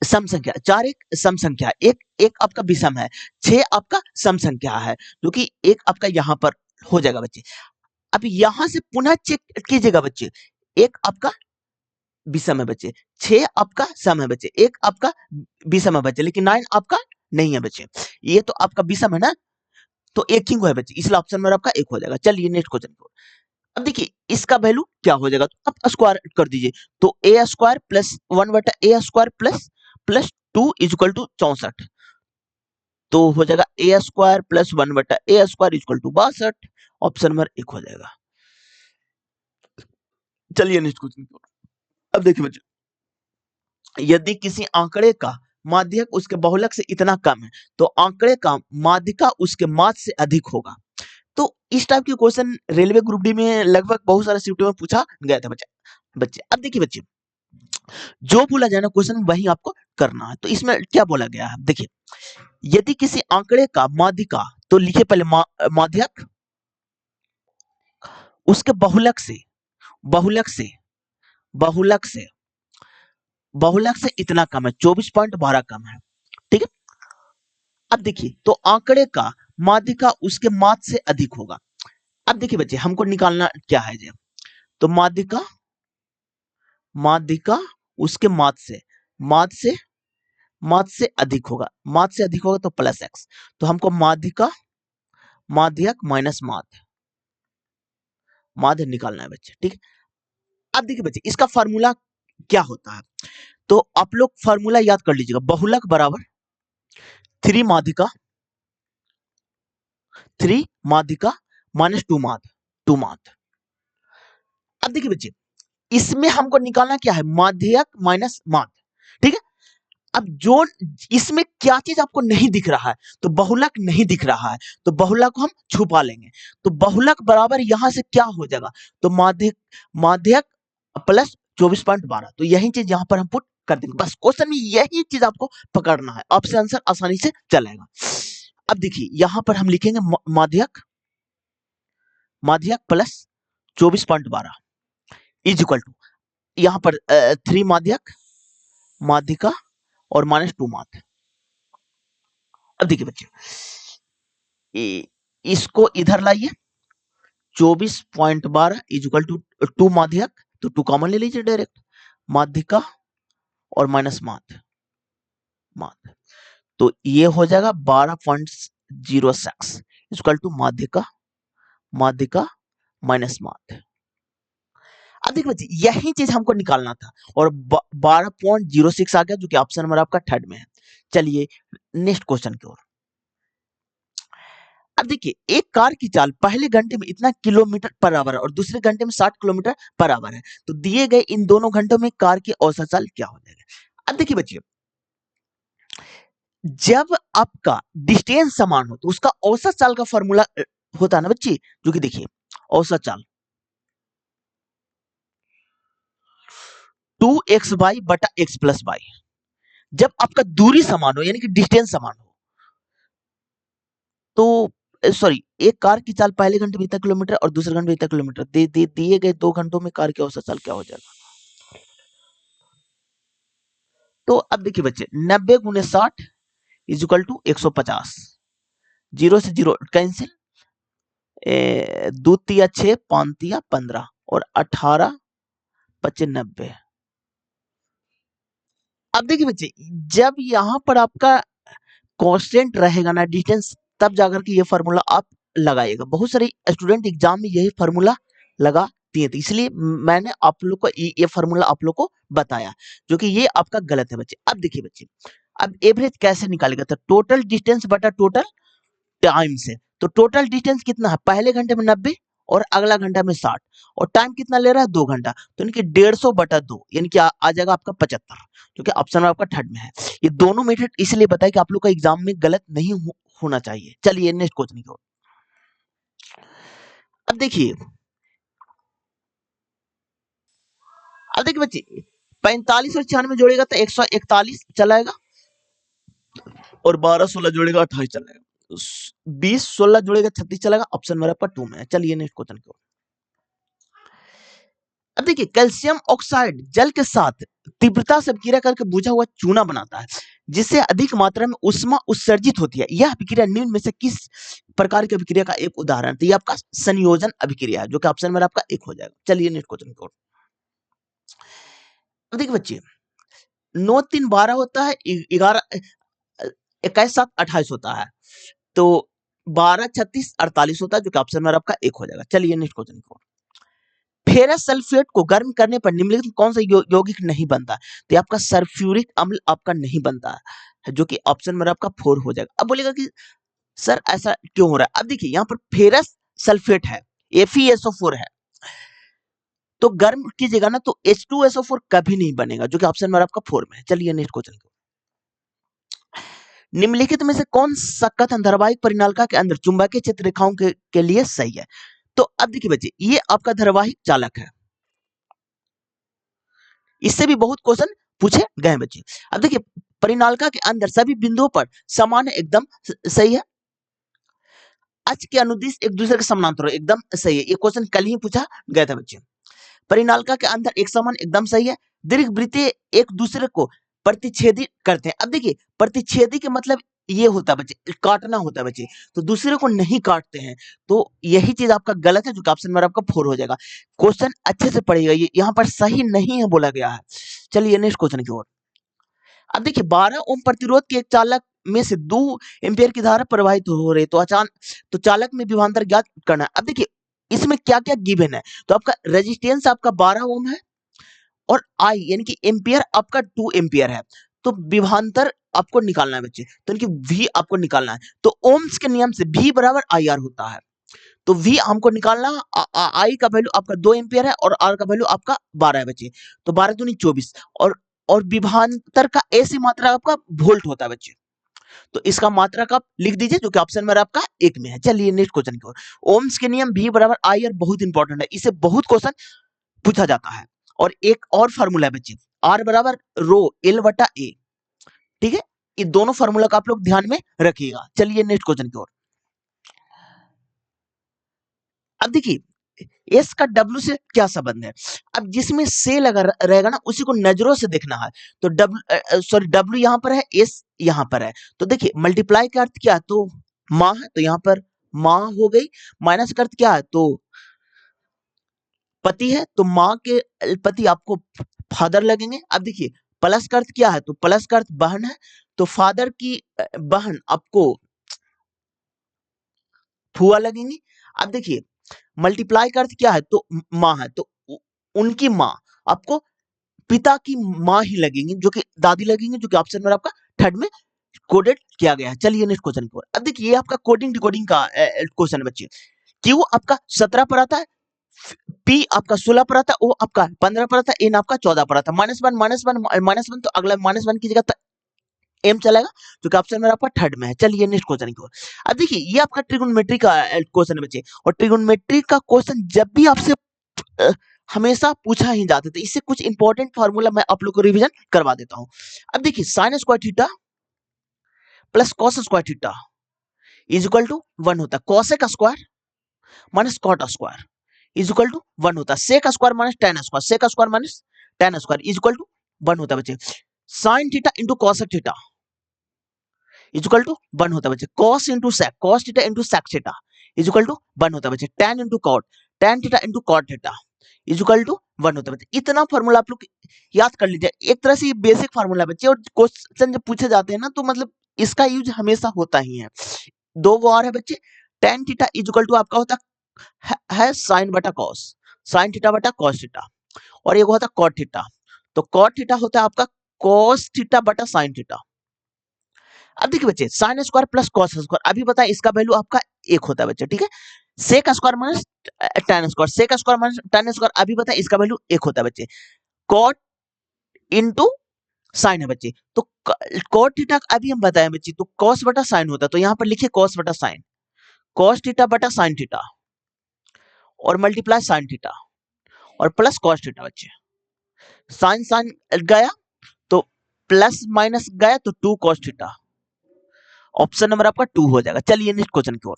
सम संख्या 4 एक सम संख्या, एक एक आपका विषम है, 6 आपका सम संख्या है, जो कि एक आपका यहाँ पर हो जाएगा बच्चे। अब यहां से पुनः चेक कीजिएगा बच्चे, एक आपका विषम है बच्चे, 6 आपका सम है बच्चे, एक आपका विषम है बच्चे, लेकिन 9 आपका नहीं है बच्चे। ये तो आपका विषम है ना, तो एक ही को है बच्चे, इसलिए ऑप्शन में आपका एक हो जाएगा। चलिए नेक्स्ट क्वेश्चन को। अब देखिए इसका वैल्यू क्या हो जाएगा, तो आप स्क्वायर कर दीजिए, तो ए स्क्वायर प्लस 1 बटा a square plus plus 2 equal to 64, तो हो जाएगा ए स्क्वायर प्लस 1 बटा a square equal to 62, option number 1 हो जाएगा। चलिए नेक्स्ट क्वेश्चन की ओर। अब देखिए बच्चे, यदि किसी आंकड़े का माध्यक उसके बहुलक से इतना कम है, तो आंकड़े का माध्यिका उसके माध्य से अधिक होगा। तो इस टाइप के क्वेश्चन रेलवे ग्रुप डी में लगभग बहुत सारे शिफ्टों में पूछा गया था बच्चे। अब देखिए बच्चे, जो बोला जाए ना क्वेश्चन वही आपको करना है। तो इसमें क्या बोला गया है, देखिए, यदि किसी आंकड़े का माध्यिका, तो लिखे पहले माध्यक उसके बहुलक से बहुलक से बहुलक से बहुलक से इतना कम है, 24.12 कम है, ठीक है। अब देखिए, तो आंकड़े का माध्यिका उसके माध्य से अधिक होगा। अब देखिए बच्चे, हमको निकालना क्या है जी, तो माध्यिका माध्यिका उसके माध्य से अधिक होगा, माध्य से अधिक होगा तो प्लस एक्स, तो हमको माध्यिका माध्यक माइनस माध्य निकालना है बच्चे, ठीक है। अब देखिए बच्चे, इसका फार्मूला क्या होता है, तो आप लोग फार्मूला याद कर लीजिएगा, बहुलक बराबर 3 माध्यिका माइनस 2 माध्य। अब देखिए बच्चे, इसमें हमको निकालना क्या है, माध्यक माइनस माध्य, ठीक है। अब जो इसमें क्या चीज आपको नहीं दिख रहा है, तो बहुलक नहीं दिख रहा है, तो बहुलक को हम छुपा लेंगे। तो बहुलक बराबर यहां से क्या हो जाएगा, तो माध्यक माध्यक प्लस 24.12। तो यही चीज यहां पर हम पुट कर देंगे। बस क्वेश्चन में यही चीज आपको पकड़ना है, आपसे आंसर आसानी से चलेगा। अब देखिए यहां पर हम लिखेंगे माध्यक माध्यक प्लस 24.12 इज इक्वल टू, यहां पर 3 माध्यक माध्यिका और -2 माध्य। अब देखिए बच्चे, इसको इधर लाइए, 24.12 इज इक्वल टू 2 माध्यक, तो 2 कॉमन ले लीजिए डायरेक्ट, माध्यिका और माइनस माध्य माध्य, तो ये हो जाएगा 12.06 इक्वल टू माध्यिका माध्यिका माइनस माध्य। अब देखिए बच्चे, यही चीज हमको निकालना था और 12.06 आ गया, जो कि ऑप्शन नंबर आपका थर्ड में है। चलिए नेक्स्ट क्वेश्चन की ओर। अब देखिए, एक कार की चाल पहले घंटे में इतना किलोमीटर पर आवर है और दूसरे घंटे में 60 किलोमीटर पर आवर है, तो दिए गए इन दोनों घंटों में कार की औसत चाल क्या हो जाएगा। अब देखिए बच्चे, जब आपका डिस्टेंस समान हो तो उसका औसत चाल का फॉर्मूला होता है ना बच्चे, जो कि देखिए औसत चाल 2x बटा x प्लस वाई। जब आपका दूरी समान हो यानी कि डिस्टेंस समान हो, तो सॉरी, एक कार की चाल पहले घंटे में इतना किलोमीटर और दूसरे घंटे में इतना किलोमीटर, दिए गए 2 घंटों में कार की औसत चाल क्या हो जाएगा। तो अब देखिए बच्चे, 90 गुने 60 इज इक्वल टू 150, 0 से 0 कैंसिल, 2 तिया 6, 5 तिया 15 और 18 25 90। अब देखिए बच्चे, जब यहां पर आपका कांस्टेंट रहेगा ना डिस्टेंस, तब जाकर के ये फार्मूला आप लगाइएगा। बहुत सारे स्टूडेंट एग्जाम में यही फार्मूला लगाती है, तो इसलिए मैंने आप लोग को ये फार्मूला आप लोग को बताया, जो कि ये आपका गलत है बच्चे। अब देखिए बच्चे, अब एवरेज कैसे निकालेगा, तो टोटल डिस्टेंस बटा टोटल टाइम से। तो टोटल डिस्टेंस कितना है, पहले घंटे में 90 और अगला घंटा में 60, और टाइम कितना ले रहा है 2 घंटा, तो यानी कि 150 बटा 2 यानी कि आ जाएगा आपका 75, जो कि ऑप्शन आपका थर्ड में है। ये दोनों मेथड इसलिए बताया कि आप लोग का एग्जाम में गलत नहीं होना चाहिए। चलिए नेक्स्ट क्वेश्चन की ओर। अब देखिए, अब देखिए बच्चे, 45 और 96 जोड़ेगा तो 141 चलाएगा, और 12 16 जोड़ेगा 28 चलाएगा, 20 16 जोड़ेगा 36 चलेगा। ऑप्शन नंबर आपका 2 में है। चलिए नेक्स्ट क्वेश्चन की ओर। अब देखिए, कैल्शियम ऑक्साइड जल के साथ तीव्रता से अभिक्रिया करके बुझा हुआ चूना बनाता है, जिससे अधिक मात्रा में ऊष्मा उत्सर्जित होती है। यह अभिक्रिया निम्न में से किस प्रकार की अभिक्रिया का एक उदाहरण है, तो ये आपका संयोजन अभिक्रिया है, जो कि ऑप्शन में आपका एक हो जाएगा। चलिए नेक्स्ट क्वेश्चन की ओर। अब देखिए बच्चे, 9 3 12 होता है, 11 21 7 28 होता है, तो 12 36 48 होता है, जो कि ऑप्शन में आपका एक हो जाएगा। चलिए नेक्स्ट क्वेश्चन की ओर। फेरस सल्फेट को गर्म करने पर निम्नलिखित कौन सा यौगिक नहीं बनता, तो आपका सल्फ्यूरिक अम्ल आपका नहीं बनता है, जो कि ऑप्शन में आपका 4 हो जाएगा। अब बोलेगा कि सर ऐसा क्यों हो रहा है। अब देखिए, यहाँ पर फेरस सल्फेट है, FeSO4 है, तो गर्म कीजिएगा ना तो H2SO4 कभी नहीं बनेगा, जो कि ऑप्शन में आपका 4 में है। चलिए नेक्स्ट क्वेश्चन। निम्नलिखित में से कौन सा कथन धारावाहिक परिनालिका के अंदर चुंबकीय क्षेत्र रेखाओं के लिए सही है। तो अब देखिए बच्चे, ये आपका धारावाहिक चालक है, इससे भी बहुत क्वेश्चन पूछे गए हैं बच्चे। अब देखिए, परिनालिका के अंदर सभी बिंदुओं पर समान एकदम सही है, अक्ष के अनुदिश एक दूसरे के समानांतर एकदम सही है, ये क्वेश्चन कल ही पूछा गया था बच्चे। परिनालिका के अंदर एक समान एकदम सही है, दीर्घ वृत्तीय एक दूसरे को प्रतिच्छेदी करते हैं। अब देखिए, प्रतिच्छेदी के मतलब ये होता है बच्चे, काटना होता है बच्चे, तो दूसरे को नहीं काटते हैं, तो यही चीज आपका गलत है, जो कि ऑप्शन में आपका 4 हो जाएगा। क्वेश्चन अच्छे से पढ़िएगा, ये यहाँ पर सही नहीं है बोला गया है। चलिए नेक्स्ट क्वेश्चन की ओर। अब देखिए, 12 ओम प्रतिरोध के एक चालक में से 2 एम्पियर की धारा प्रवाहित हो रही है, तो अचानक तो चालक में विभवांतर ज्ञात करना है। अब देखिए, इसमें क्या क्या गिवन है, तो आपका रेजिस्टेंस आपका 12 ओम है, और आई यानी कि एम्पियर आपका 2 एम्पियर है, तो विभवांतर आपको निकालना है बच्चे, तो इनकी V आपको निकालना है। तो ओम्स के नियम से V बराबर IR होता है, तो V हमको निकालना, I का वैल्यू आपका 2 एम्पियर है और R का वैल्यू आपका 12 है बच्चे, तो 12 दूनी 24, और और विभवांतर का ऐसी मात्रा आपका वोल्ट होता है बच्चे। तो इसका मात्रक आप लिख दीजिए जो कि ऑप्शन नंबर आपका एक में है। चलिए नेक्स्ट क्वेश्चन की ओर। ओम्स के नियम V बराबर I R बहुत इंपॉर्टेंट है, इसे बहुत क्वेश्चन पूछा जाता है। और एक और फार्मूला है बच्चे, R बराबर रो L बटा A। ठीक है, ये दोनों फार्मूला का आप लोग ध्यान में रखिएगा। चलिए नेक्स्ट क्वेश्चन की ओर। अब देखिए एस का डब्ल्यू से क्या संबंध है। अब जिसमें से लगा रहेगा ना उसी को नजरों से देखना है। तो डब्ल्यू यहाँ पर है, एस यहाँ पर है। तो देखिए मल्टीप्लाई का अर्थ क्या है, तो माँ है, तो यहाँ पर माँ हो गई। माइनस का अर्थ क्या है, तो पति है, तो माँ के पति आपको फादर लगेंगे। अब देखिए प्लस का अर्थ क्या है, तो प्लस का अर्थ बहन है, तो फादर की बहन आपको फुआ लगेंगी। अब देखिए मल्टीप्लाई का अर्थ क्या है, तो माँ है, तो उनकी माँ आपको पिता की माँ ही लगेंगी, जो कि दादी लगेंगी, जो कि ऑप्शन में आपका थर्ड में कोडेड किया गया है। चलिए नेक्स्ट क्वेश्चन की ओर। अब देखिए ये आपका कोडिंग डिकोडिंग का क्वेश्चन है बच्चे। क्यू आपका 17 पर आता है, पी आपका 16 पर आता है, ओ आपका 15 पर आता है, एन आपका 14 पर आता है। -1 तो अगला -1 की जगह एम चलेगा, जो कि ऑप्शन में आपका थर्ड में है। चलिए नेक्स्ट क्वेश्चन की ओर। अब देखिए ये आपका ट्रिगोनोमेट्री का क्वेश्चन है बच्चे। और ट्रिगोनोमेट्री का क्वेश्चन जब भी आपसे अ, हमेशा पूछा ही जाता है। इससे कुछ इंपॉर्टेंट फार्मूला मैं आप लोग को रिवीजन करवा देता हूं। अब देखिए sine square theta plus cos square theta is equal to 1 होता है। Cosec square minus cot square is equal to 1 होता है। Sec square minus tan square, sec square minus tan square is equal to 1 होता है बच्चे। Sine theta into cosec theta is equal to 1 होता है बच्चे। Cos into sec, cos theta into sec theta is equal to 1 होता है बच्चे। Tan into cot, tan theta into cot theta is equal to 1 होता है बच्चे। इतना फार्मूला आप लोग याद कर लीजिए। एक तरह से ये बेसिक फार्मूला बच्चे, और क्वेश्चन जब पूछे जाते हैं ना तो मतलब इसका यूज हमेशा होता ही है। दो गो और है बच्चे। Tan theta is equal to आपका होता है साइन बटा कॉस, साइन थीटा बटा कॉस थीटा। और एक होता है कॉट थीटा, तो कॉट थीटा होता है आपका कॉस थीटा बटा साइन थीटा। अब देखिए बच्चे sine square plus cos square, अभी बताए इसका वैल्यू आपका एक होता है बच्चे। ठीक है, sec square minus tan square, sec square minus tan square, अभी बताए इसका वैल्यू एक होता है बच्चे। कॉट इंटू साइन है बच्चे, तो कॉट थीटा अभी हम बताए बच्चे, तो कॉस बटा साइन होता है, तो यहाँ पर लिखिए कॉस बटा साइन, कॉस थीटा बटा साइन थीटा और मल्टीप्लाई साइन थीटा और प्लस कॉस थीटा बच्चे। साइन साइन गया तो प्लस माइनस गया तो 2 कॉस थीटा, ऑप्शन नंबर आपका 2 हो जाएगा। चलिए नेक्स्ट क्वेश्चन की ओर।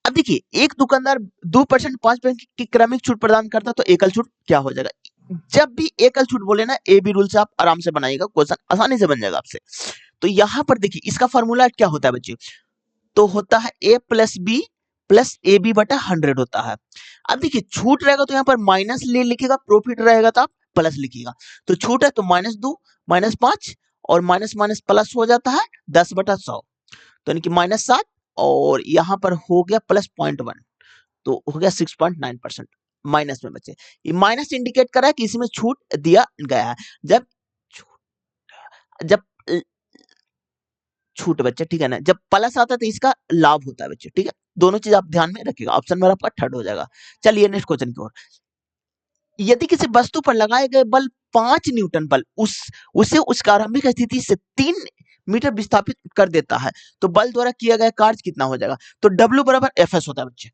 अब देखिए एक दुकानदार 2% 5% की क्रमिक छूट प्रदान करता है, तो एकल छूट क्या हो जाएगा। जब भी एकल छूट बोले ना ए बी रूल से आप आराम से बनाइएगा, क्वेश्चन आसानी से बन जाएगा आपसे। तो यहाँ पर देखिए इसका फॉर्मूला क्या होता है बच्चे, तो होता है a plus b plus a b बटा 100 होता है। अब देखिए छूट रहेगा तो यहाँ पर माइनस ले लिखेगा, प्रॉफिट रहेगा तो आप प्लस लिखिएगा। तो छूट है तो -2 -5 और माइनस माइनस प्लस हो जाता है 10 बटा 100, तो यानी कि -7 और यहाँ पर हो गया +0.1, तो हो गया 6.9% माइनस में बचे। ये माइनस इंडिकेट कर रहा है कि इसमें छूट दिया गया है। जब जब छूट बच्चे, ठीक है ना, जब प्लस आता है तो इसका लाभ होता है बच्चे। ठीक है, दोनों चीज आप ध्यान में रखिएगा, ऑप्शन में आपका थर्ड हो जाएगा। चलिए नेक्स्ट क्वेश्चन की ओर। यदि किसी वस्तु पर लगाए गए बल 5 न्यूटन बल उसे उसका आरंभिक स्थिति से 3 मीटर विस्थापित कर देता है, तो बल द्वारा किया गया कार्य कितना हो जाएगा। तो W बराबर Fs होता है बच्चे।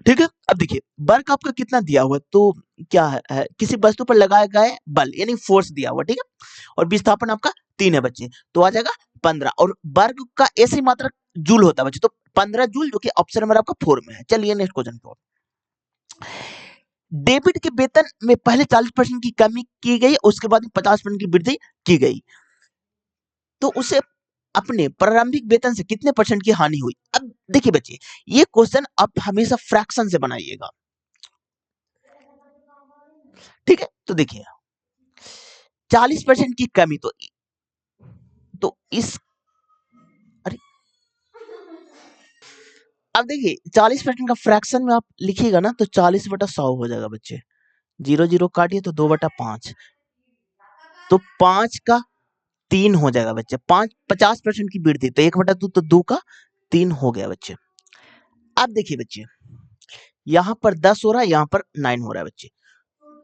ठीक है, अब देखिए वर्क आपका कितना दिया हुआ है, तो क्या है किसी वस्तु पर लगाए गए बल यानी फोर्स दिया हुआ, ठीक है, और विस्थापन आपका 3 है बच्चे, तो आ जाएगा 15। और वर्ग का ऐसी मात्रा जूल होता है बच्चे, तो 15 जूल, जो कि ऑप्शन नंबर आपका 4 में है। चलिए नेक्स्ट क्वेश्चन की ओर। डेबिट के वेतन में पहले 40% की कमी की गई, उसके बाद 50% की वृद्धि की गई, तो उसे अपने प्रारंभिक वेतन से कितने परसेंट की हानि हुई। अब देखिए बच्चे ये क्वेश्चन आप हमेशा फ्रैक्शन से बनाइएगा। ठीक है, तो देखिए 40% की कमी, तो इस अरे अब देखिए 40% का फ्रैक्शन में आप लिखिएगा ना तो 40/100 हो जाएगा बच्चे। 0 0 काटिए तो 2/5, तो 5 का 3 हो जाएगा बच्चे। 50% की वृद्धि, तो 1/2 तो 2 का 3 हो गया बच्चे। अब देखिए बच्चे यहाँ पर 10 हो रहा है, यहाँ पर 9 हो रहा है बच्चे,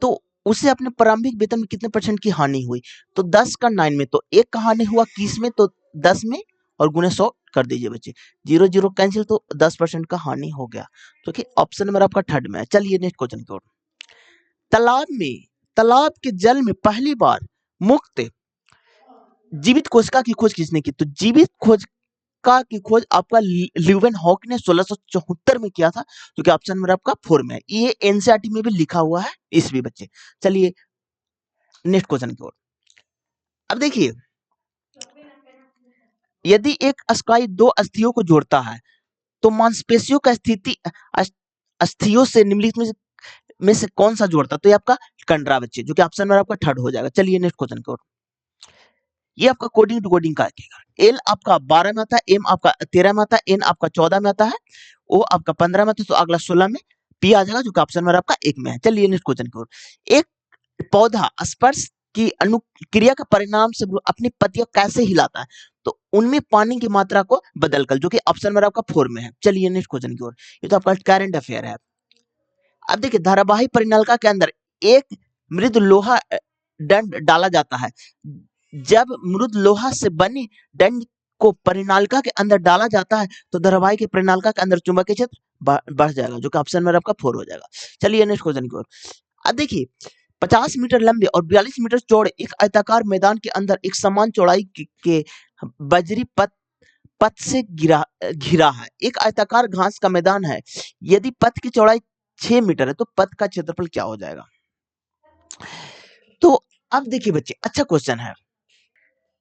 तो उसे अपने प्रारंभिक वेतन में कितने परसेंट की हानि हुई? तो 10 का 9 में, तो 1 का हानि हुआ किस में, तो 10 में, और गुणे 100 कर दीजिए बच्चे। 0 0 कैंसिल, तो 10% का हानि हो गया। तो कि ऑप्शन नंबर आपका थर्ड में है। चलिए नेक्स्ट क्वेश्चन की ओर। तालाब के जल में पहली बार मुक्त जीवित कोशिका की खोज किसने की? तो जीवित कोशिका की खोज आपका ल्यूवेन हॉक ने 1674 में किया था, जो कि ऑप्शन नंबर आपका 4 में है। ये एनसीईआरटी में भी लिखा हुआ है इसलिए बच्चे। चलिए नेक्स्ट क्वेश्चन की ओर। अब देखिए, यदि एक अस्काई दो अस्थियों को जोड़ता है तो मांसपेशियों का स्थिति अस्थियों से निम्नलिखित में से कौन सा जोड़ता है? तो ये आपका कंडरा बच्चे, जो कि ऑप्शन नंबर आपका थर्ड हो जाएगा। चलिए नेक्स्ट क्वेश्चन की ओर। ये आपका कोडिंग टू कोडिंग का आएगा। एल आपका 12 में आता है, एम आपका 13 में आता है, एन आपका 14 में आता है, ओ आपका 15 में आता है, तो अगला 16 में पी आ जाएगा, जो कि ऑप्शन नंबर आपका 1 में है। चलिए नेक्स्ट क्वेश्चन की ओर। एक पौधा स्पर्श की अनुक्रिया के परिणाम से अपनी पत्तियां कैसे हिलाता है? तो उनमें पानी की मात्रा को बदलकर, जो कि ऑप्शन नंबर आपका 4 में है। चलिए नेक्स्ट क्वेश्चन की ओर। ये तो आपका करंट अफेयर है। अब देखिए, धारावाही परिनलिका के अंदर एक मृद लोहा दंड डाला जाता है। जब मृद लोहा से बनी दंड को परिनालिका के अंदर डाला जाता है तो धारावाही के परिनालिका के अंदर चुंबकीय क्षेत्र बढ़ जाएगा, जो कि ऑप्शन में आपका 4 हो जाएगा। चलिए नेक्स्ट क्वेश्चन की ओर। अब देखिए, 50 मीटर लंबे और 42 मीटर चौड़े एक आयताकार मैदान के अंदर एक समान चौड़ाई के बजरी पथ से घिरा है। एक आयताकार घास का मैदान है। यदि पथ की चौड़ाई 6 मीटर है तो पथ का क्षेत्रफल क्या हो जाएगा? तो अब देखिए बच्चे, अच्छा क्वेश्चन है।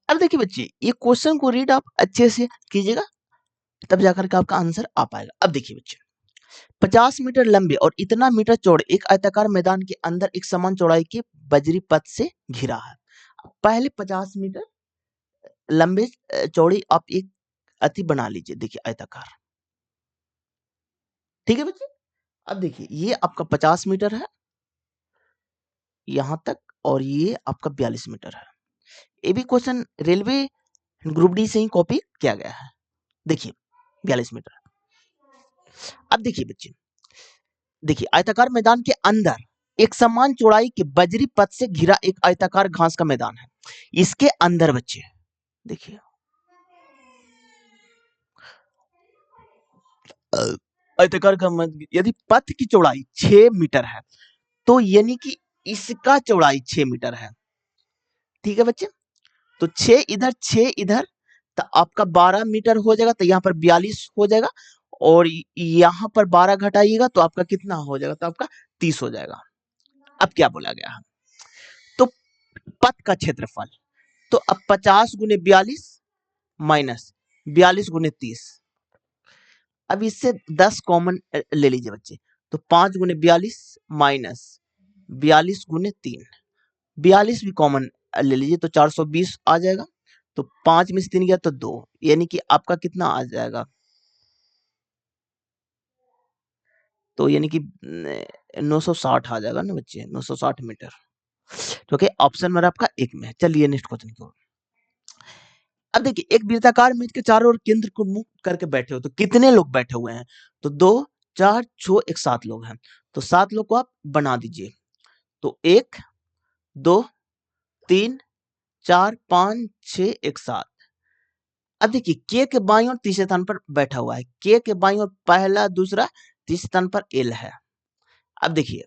अब देखिए बच्चे, ये क्वेश्चन को रीड आप अच्छे से कीजिएगा, तब जाकर के आपका आंसर आ पाएगा। अब देखिए बच्चे, 50 मीटर लंबे और इतना मीटर चौड़े एक आयताकार मैदान के अंदर एक समान चौड़ाई के बजरी पथ से घिरा है। पहले 50 मीटर लंबे चौड़ी आप एक अति बना लीजिए, देखिए आयताकार, ठीक है बच्चे। अब देखिए, ये आपका 50 मीटर है यहां तक, और ये आपका 42 मीटर है। ये भी क्वेश्चन रेलवे ग्रुप डी से ही कॉपी किया गया है। देखिए 42 मीटर। अब देखिए बच्चे, देखिए आयताकार मैदान के अंदर एक समान चौड़ाई के बजरी पथ से घिरा एक आयताकार घास का मैदान है। इसके अंदर बच्चे देखिए, आयताकार का यदि पथ की चौड़ाई 6 मीटर है तो यानी कि इसका चौड़ाई 6 मीटर है, ठीक है बच्चे। तो 6 इधर 6 इधर, तो आपका 12 मीटर हो जाएगा, तो यहाँ पर 42 हो जाएगा, और यहाँ पर 12 घटाइएगा तो आपका कितना हो जाएगा? तो आपका 30 हो जाएगा। अब क्या बोला गया है? तो पथ का क्षेत्रफल, तो अब 50 गुने 42 माइनस 42 गुने 30। अब इससे 10 कॉमन ले लीजिए बच्चे, तो 5 गुने 42 माइनस 42 गुने 3, 42 भी कॉमन ले लीजिए तो 420 आ जाएगा। तो 5 में से 3 गया तो 2, यानी कि आपका कितना आ जाएगा? तो यानी कि 960 आ जाएगा ना बच्चे, 960 मीटर, तो क्या ऑप्शन मेरा आपका 1 में है। चलिए नेक्स्ट क्वेश्चन की ओर। अब देखिए, एक वृत्ताकार मेज के चारों ओर केंद्र को मुक्त करके बैठे हो तो कितने लोग बैठे हुए हैं? तो 2 4 6 एक 7 लोग हैं। तो 7 लोग को आप बना दीजिए। तो 1 2 3 4 5 6 एक 7। अब देखिए, के बाईं ओर तीसरे स्थान पर बैठा हुआ है। के बाईं ओर पहला दूसरा तीसरे स्थान पर एल है। अब देखिए,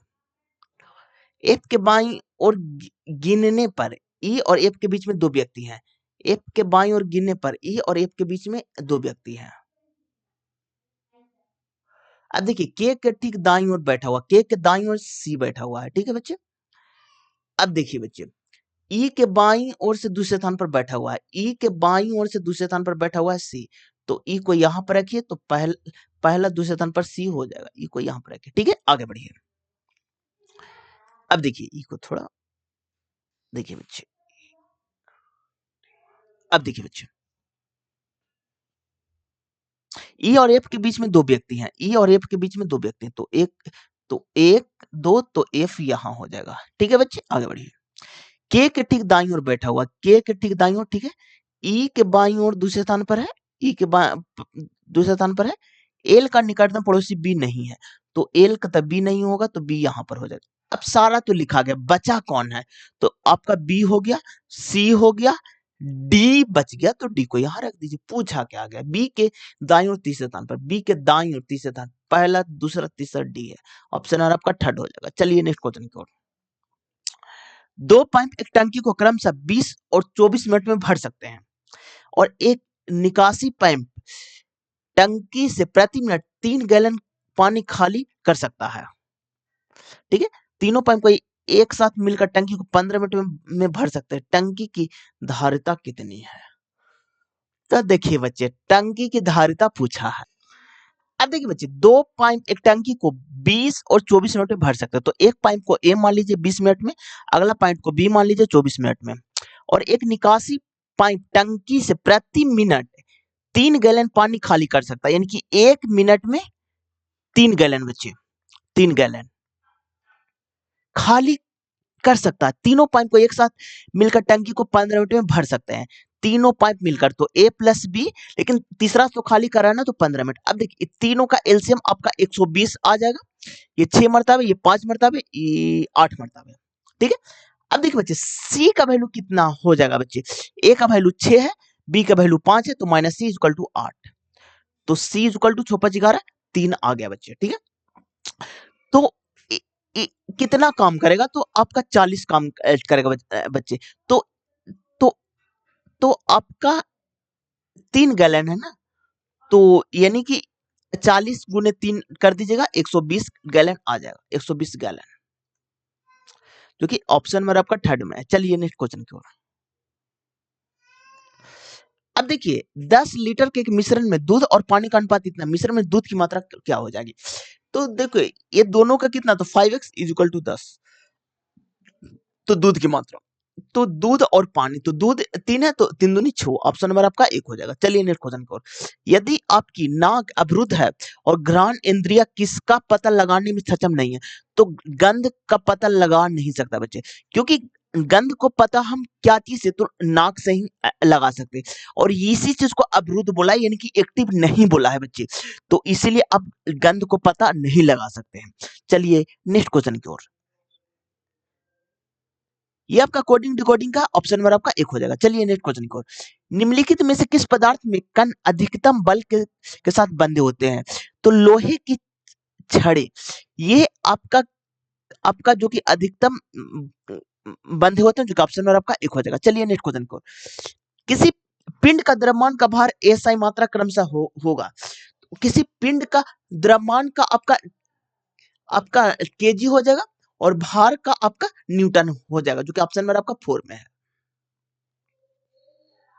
एफ के बाईं ओर गिनने पर ई और एफ के बीच में 2 व्यक्ति हैं। एफ के बाईं ओर गिनने पर ई और एफ के बीच में 2 व्यक्ति हैं। अब देखिए, के ठीक दाईं ओर बैठा हुआ, के दाईं ओर सी बैठा हुआ है, ठीक है बच्चे। अब देखिए बच्चे, ई के बाईं ओर से दूसरे स्थान पर बैठा हुआ है, ई के बाईं ओर से दूसरे स्थान पर बैठा हुआ है सी। तो ई को यहां पर रखिए, तो पहला दूसरे स्थान पर सी हो जाएगा। ई को यहां पर रखिए, ठीक है, आगे बढ़िए। अब देखिए, ई को थोड़ा देखिए बच्चे, अब देखिए बच्चे, ई और एफ के बीच में 2 व्यक्ति हैं। ई और एफ के बीच में 2 व्यक्ति हैं, तो एक 2, तो एफ यहां हो जाएगा, ठीक है बच्चे, आगे बढ़िए। के ठीक दाईं ओर बैठा हुआ, के ठीक दाईं ओर, ठीक है। ई के बाईं ओर दूसरे स्थान पर है, ई के दूसरे स्थान पर है। एल का निकटतम पड़ोसी बी नहीं है, तो एल का तब बी नहीं होगा, तो बी यहां पर हो जाएगा। अब सारा तो लिखा गया, बचा कौन है? तो आपका बी हो गया, सी हो गया, डी बच गया, तो डी को यहां रख दीजिए। पूछा क्या गया? बी के दाईं और तीसरे स्थान पर, बी के दाईं और तीसरे स्थान, पहला दूसरा तीसरा डी है। ऑप्शन आर आपका थर्ड हो जाएगा। चलिए नेक्स्ट क्वेश्चन की ओर। दो पाइप एक टंकी को क्रमशः 20 और 24 मिनट में भर सकते हैं और एक निकासी पाइप टंकी से प्रति मिनट 3 गैलन पानी खाली कर सकता है। ठीक है, तीनों पाइप को एक साथ मिलकर टंकी को 15 मिनट में भर सकते हैं। टंकी की धारिता कितनी है? तो देखिए बच्चे, टंकी की धारिता पूछा है। अब देखिए बच्चे, दो पाइप एक टंकी को 20 और 24 मिनट में भर सकते हैं। तो एक पाइप को ए मान लीजिए 20 मिनट में, अगला पाइप को बी मान लीजिए 24 मिनट में, और एक निकासी पाइप टंकी से प्रति मिनट 3 गैलन पानी खाली कर सकता है, यानी कि 1 मिनट में 3 गैलन बच्चे, 3 गैलन खाली कर सकता है। तीनों पाइप को एक साथ मिलकर टंकी को 15 मिनट में भर सकते हैं। तीनों पाइप मिलकर, तो ए प्लस बी, लेकिन तीसरा तो खाली कर रहा है ना, तो 15 मिनट। अब देखिए तीनों का एलसीएम आपका 120 आ जाएगा। ये 6 मरतबे, ये 5 मरतबे, ये 8 मरतबे। ठीक है, अब देखिए बच्चे, सी का वैल्यू कितना हो जाएगा बच्चे? ए का वैल्यू 6 है, बी का वैल्यू 5 है, तो माइनस सी इक्वल टू 8। तो सी इक्वल टू 6 5 11 3 आ गया बच्चे। ठीक है, तो कितना काम करेगा? तो आपका 40 काम करेगा बच्चे। तो तो तो आपका 3 गैलन है ना, तो यानी कि 40 गुने 3 कर दीजिएगा, 120 गैलन आ जाएगा, 120 गैलन, जो कि ऑप्शन में आपका थर्ड में है। चलिए नेक्स्ट क्वेश्चन की ओर। अब देखिए 10 लीटर के एक मिश्रण में दूध और पानी का अनुपात इतना, मिश्रण में दूध की मात्रा क्या हो जाएगी? तो देखो ये दोनों का कितना, तो 5x इज इक्वल टू 10, तो दूध की मात्रा, तो दूध और पानी, तो दूध 3 है, तो 3 दूनी 6, ऑप्शन नंबर आपका 1 हो जाएगा। चलिए नेक्स्ट क्वेश्चन की ओर। यदि आपकी नाक अवरुद्ध है और घ्राण इंद्रिय किसका पता लगाने में सक्षम नहीं है, तो गंध का पता लगा नहीं सकता बच्चे, क्योंकि गंध को पता हम क्या चीज से, तो नाक से ही लगा सकते हैं, और इसी चीज को अवरुद्ध बोला है, यानी कि एक्टिव नहीं बोला है बच्चे, तो इसीलिए आप गंध को पता नहीं लगा सकते हैं। चलिए नेक्स्ट क्वेश्चन की ओर। ये आपका कोडिंग डिकोडिंग का ऑप्शन नंबर आपका 1 हो जाएगा। चलिए नेक्स्ट क्वेश्चन की ओर। निम्नलिखित में से किस पदार्थ में कण अधिकतम बल के साथ बंधे होते हैं? तो लोहे की छड़े, ये आपका आपका जो कि अधिकतम बंधे होते हैं, जो कि ऑप्शन नंबर आपका 1 हो जाएगा। चलिए नेक्स्ट क्वेश्चन की ओर। किसी पिंड का द्रव्यमान का भार एसआई मात्रा क्रमशः होगा। किसी पिंड का द्रव्यमान का आपका आपका केजी हो जाएगा, और भार का आपका न्यूटन हो जाएगा, जो कि ऑप्शन नंबर आपका 4 में है।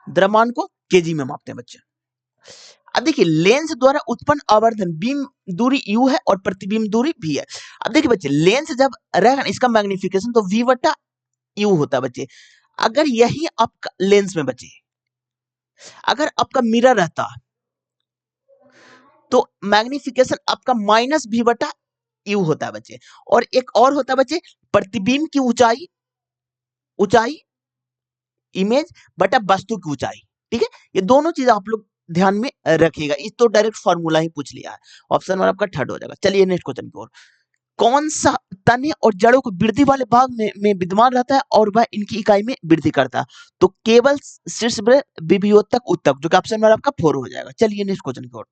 द्रव्यमान को केजी में मापते हैं बच्चे। अब देखिए लेंस द्वारा उत्पन्न आवर्धन बीम दूरी u है और प्रतिबिंब दूरी v है। अब देखिए बच्चे, लेंस जब रहेगा इसका मैग्निफिकेशन तो v बटा u होता है बच्चे। अगर यही आपका लेंस में बच्चे, अगर आपका मिरर रहता तो मैग्निफिकेशन आपका माइनस v बटा u होता है बच्चे। और एक और होता है बच्चे, प्रतिबिंब की ऊंचाई, ऊंचाई इमेज बटा वस्तु की ऊंचाई। ठीक है, ये दोनों चीज आप लोग ध्यान में रखिएगा। इस तो डायरेक्ट फॉर्मूला ही पूछ लिया है, ऑप्शन नंबर आपका थर्ड हो जाएगा। चलिए नेक्स्ट क्वेश्चन की ओर। कौन सा तने और जड़ों को वृद्धि वाले भाग में विद्यमान रहता है और वह इनकी इकाई में वृद्धि करता है? तो केवल शीर्ष विभुयोतक उत्तक, जो कि ऑप्शन नंबर आपका 4 हो जाएगा। चलिए नेक्स्ट क्वेश्चन की ओर।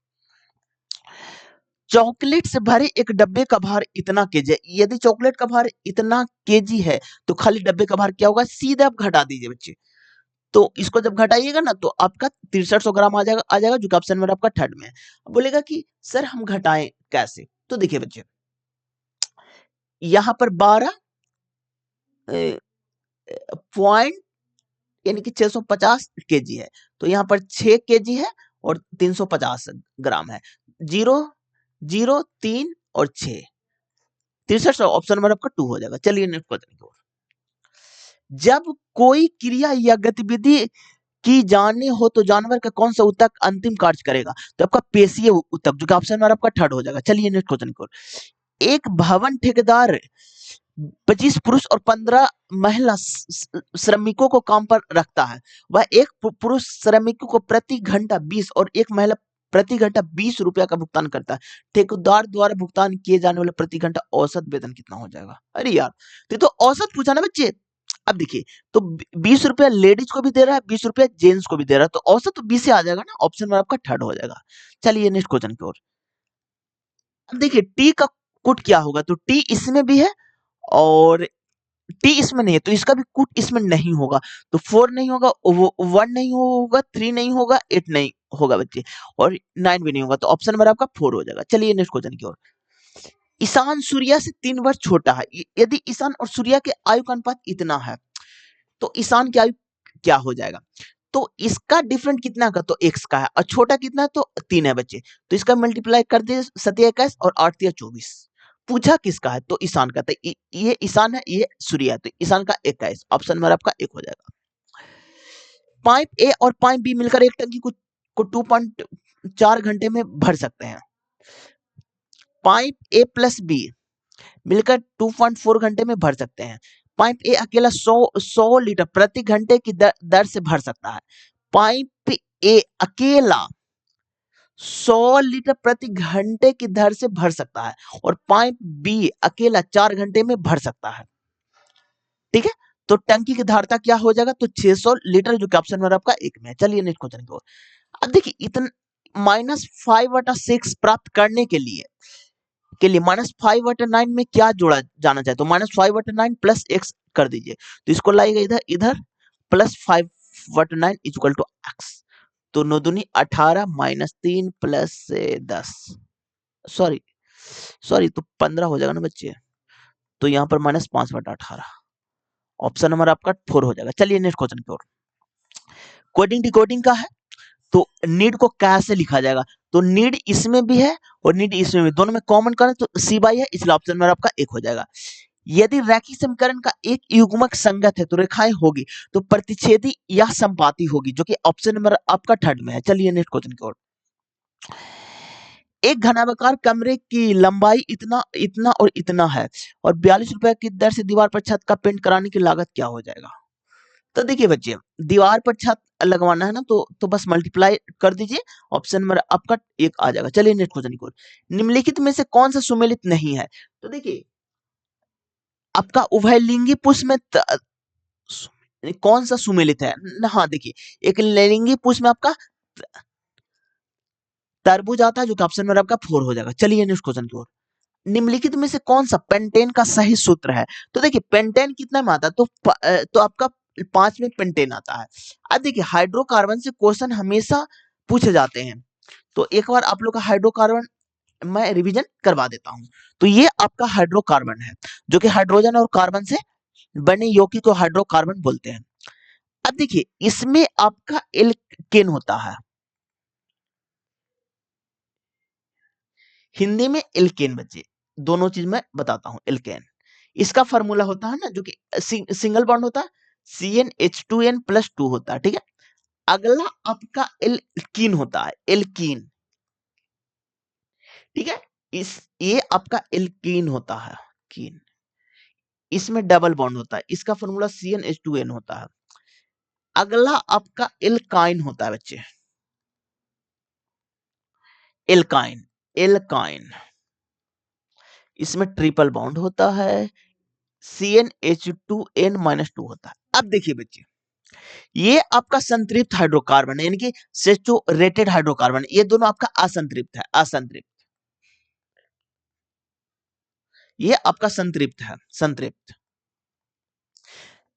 चॉकलेट से भरे एक डब्बे का भार इतना केजी है। यदि चॉकलेट का भार इतना केजी है, तो खाली डब्बे का भार क्या होगा? सीधे आप घटा दीजिए बच्चे। तो इसको जब घटाइएगा ना, तो आपका 6300 ग्राम आ जाएगा, जो कि ऑप्शन नंबर आपका थर्ड में है। बोलेगा कि सर हम घटाएं कैसे? तो देखिए बच्चे, यहां पर 12 पॉइंट यानी कि 650 केजी है, तो यहाँ पर 6 केजी है और 350 ग्राम है। 0 0 3 और 6, 6300, ऑप्शन नंबर आपका 2 हो जाएगा। चलिए नेक्स्ट क्वेश्चन की ओर। जब कोई क्रिया या गतिविधि की जाने हो तो जानवर का कौन सा ऊतक अंतिम कार्य करेगा? तो आपका पेशीय ऊतक, जो कि ऑप्शन नंबर आपका थर्ड हो जाएगा। चलिए नेक्स्ट क्वेश्चन की ओर। एक भवन ठेकेदार 25 पुरुष और 15 महिला श्रमिकों को काम पर रखता है। वह एक पुरुष श्रमिकों को प्रति घंटा 20 और एक महिला प्रति घंटा 20 रुपया का भुगतान करता है। ठेकेदार द्वारा भुगतान किए जाने वाले प्रति घंटा औसत वेतन कितना हो जाएगा? अरे यार, तो औसत पूछा ना बच्चे। अब देखिए, तो 20 रुपया लेडीज को भी दे रहा है, 20 रुपया जेंट्स को भी दे रहा है, तो औसत तो 20 से आ जाएगा ना, ऑप्शन में आपका थर्ड हो जाएगा। चलिए नेक्स्ट क्वेश्चन की ओर। अब देखिए टी का कुट क्या होगा, तो टी इसमें भी है और टी इसमें नहीं है, तो इसका भी कुट इसमें नहीं होगा। तो 4 नहीं होगा, 1 नहीं होगा, 3 नहीं होगा, 8 नहीं होगा बच्चे, और 9 भी नहीं होगा, तो ऑप्शन नंबर आपका 4 हो जाएगा। चलिए नेक्स्ट क्वेश्चन की ओर। ईशान सूर्या से 3 वर्ष छोटा है। यदि ईशान और सूर्या के आयु का अनुपात इतना है, तो ईशान की आयु क्या हो जाएगा? तो इसका डिफरेंट कितना का, तो x का है, और छोटा कितना है, तो 3 है बच्चे, तो इसका मल्टीप्लाई कर दे 27 और 8 24। पूछा किसका है, तो ईशान का, तो ये ईशान है, ये सूर्य है, तो ईशान का 21, ऑप्शन नंबर आपका 1 हो जाएगा। पाइप ए और पाइप बी मिलकर एक टंकी को 2.4 घंटे में भर सकते हैं। पाइप ए प्लस बी मिलकर 2.4 घंटे में भर सकते हैं। पाइप ए अकेला 100 लीटर प्रति घंटे की दर से भर सकता है। पाइप ए अकेला 100 लीटर प्रति घंटे की दर से भर सकता है, और पाइप बी अकेला 4 घंटे में भर सकता है। ठीक है, तो टंकी की धारता क्या हो जाएगा, तो 600 लीटर, जो कि ऑप्शन नंबर आपका 1 में है। चलिए नेक्स्ट क्वेश्चन की ओर। अब देखिए इतना -5/6 प्राप्त करने के लिए -5/9 में क्या जोड़ा जाना चाहे, तो -5/9 प्लस x कर दीजिए, तो इसको लाइएगा इधर, इधर प्लस 5/9 इक्वल टू x, तो 9 दूनी 18 -3 प्लस 10, सॉरी तो 15 हो जाएगा ना बच्चे, तो यहाँ पर -5/18, ऑप्शन नंबर आपका 4 हो जाएगा। चलिए नेक्स्ट क्वेश्चन की ओर। कोडिंग डिकोडिंग का है, तो नीड को कैसे लिखा जाएगा, तो नीड इसमें भी है और नीड इसमें भी, दोनों में कॉमन करें तो सी बाई है, इसलिए ऑप्शन नंबर आपका 1 हो जाएगा। यदि रैखिक समीकरण का एक युग्मक संगत है तो रेखाएं होगी, तो प्रतिच्छेदी या संपाती होगी, जो कि ऑप्शन नंबर आपका 3 में है। चलिए नेक्स्ट क्वेश्चन की ओर। एक घनाकार कमरे की लंबाई इतना इतना और इतना है, और 42 रुपए की दर से दीवार पर छत का पेंट कराने की लागत क्या हो जाएगा? तो देखिए बच्चे, दीवार पर छत लगवाना है ना, तो बस मल्टीप्लाई कर दीजिए, ऑप्शन नंबर आपका 1 आ जाएगा। चलिए नेक्स्ट क्वेश्चन की ओर। निम्नलिखित में से कौन सा सुमेलित नहीं है, तो देखिए आपका उभयलिंगी पुष्प में कौन सा सुमेलित है? हाँ देखिए, एक लिंगी पुष्प में आपका तरबूज आता है, जो कि ऑप्शन नंबर आपका 4 हो जाएगा। चलिए नेक्स्ट क्वेश्चन की ओर। निम्नलिखित में से कौन सा पेंटेन का सही सूत्र है? तो देखिए पेंटेन कितना में आता है, तो आपका 5 में पेंटेन आता है। अब देखिए हाइड्रोकार्बन से क्वेश्चन हमेशा पूछे जाते हैं, तो एक बार आप लोग का हाइड्रोकार्बन मैं रिवीजन करवा देता हूं। तो ये आपका हाइड्रोकार्बन है, जो कि हाइड्रोजन और कार्बन से बने यौगिक को हाइड्रोकार्बन बोलते हैं। अब देखिए इसमें आपका एल्केन होता है, हिंदी में एल्केन बच्चे, दोनों चीज मैं बताता हूं। एल्केन इसका फार्मूला होता है ना, जो कि सिंगल बॉन्ड होता है, CnH2n+2 होता है। ठीक है, अगला आपका एल्कीन होता है, एल्कीन। ठीक है, ये आपका एल्कीन होता है, कीन, इसमें डबल बॉन्ड होता है, इसका फार्मूला CnH2n होता है। अगला आपका एल्काइन होता है बच्चे, एल्काइन, एल्काइन, इसमें ट्रिपल बॉन्ड होता है, CnH2n-2 होता है। अब देखिए बच्चे, ये आपका संतृप्त हाइड्रोकार्बन है, यानी कि सेचुरेटेड हाइड्रोकार्बन, ये दोनों आपका असंतृप्त है, असंतृप्त, ये आपका संतृप्त है, संतृप्त।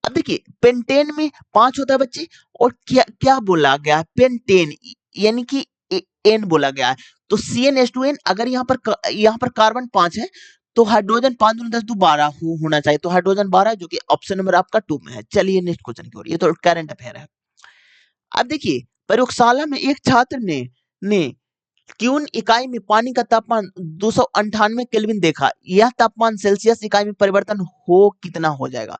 अब देखिए पेंटेन में 5 होता है बच्चे, और क्या क्या बोला गया है, पेंटेन यानी कि एन बोला गया है, तो CnH2n, अगर यहाँ पर कार्बन 5 है, तो हाइड्रोजन 5 दूनी 10 दू 12 होना चाहिए, तो हाइड्रोजन 12, जो कि ऑप्शन नंबर आपका 2 में है। चलिए नेक्स्ट क्वेश्चन की ओर, ये तो करंट अफेयर है। अब देखिए प्रयोगशाला में एक छात्र ने क्यून इकाई में पानी का तापमान 298 केल्विन देखा, यह तापमान सेल्सियस इकाई में परिवर्तन हो कितना हो जाएगा?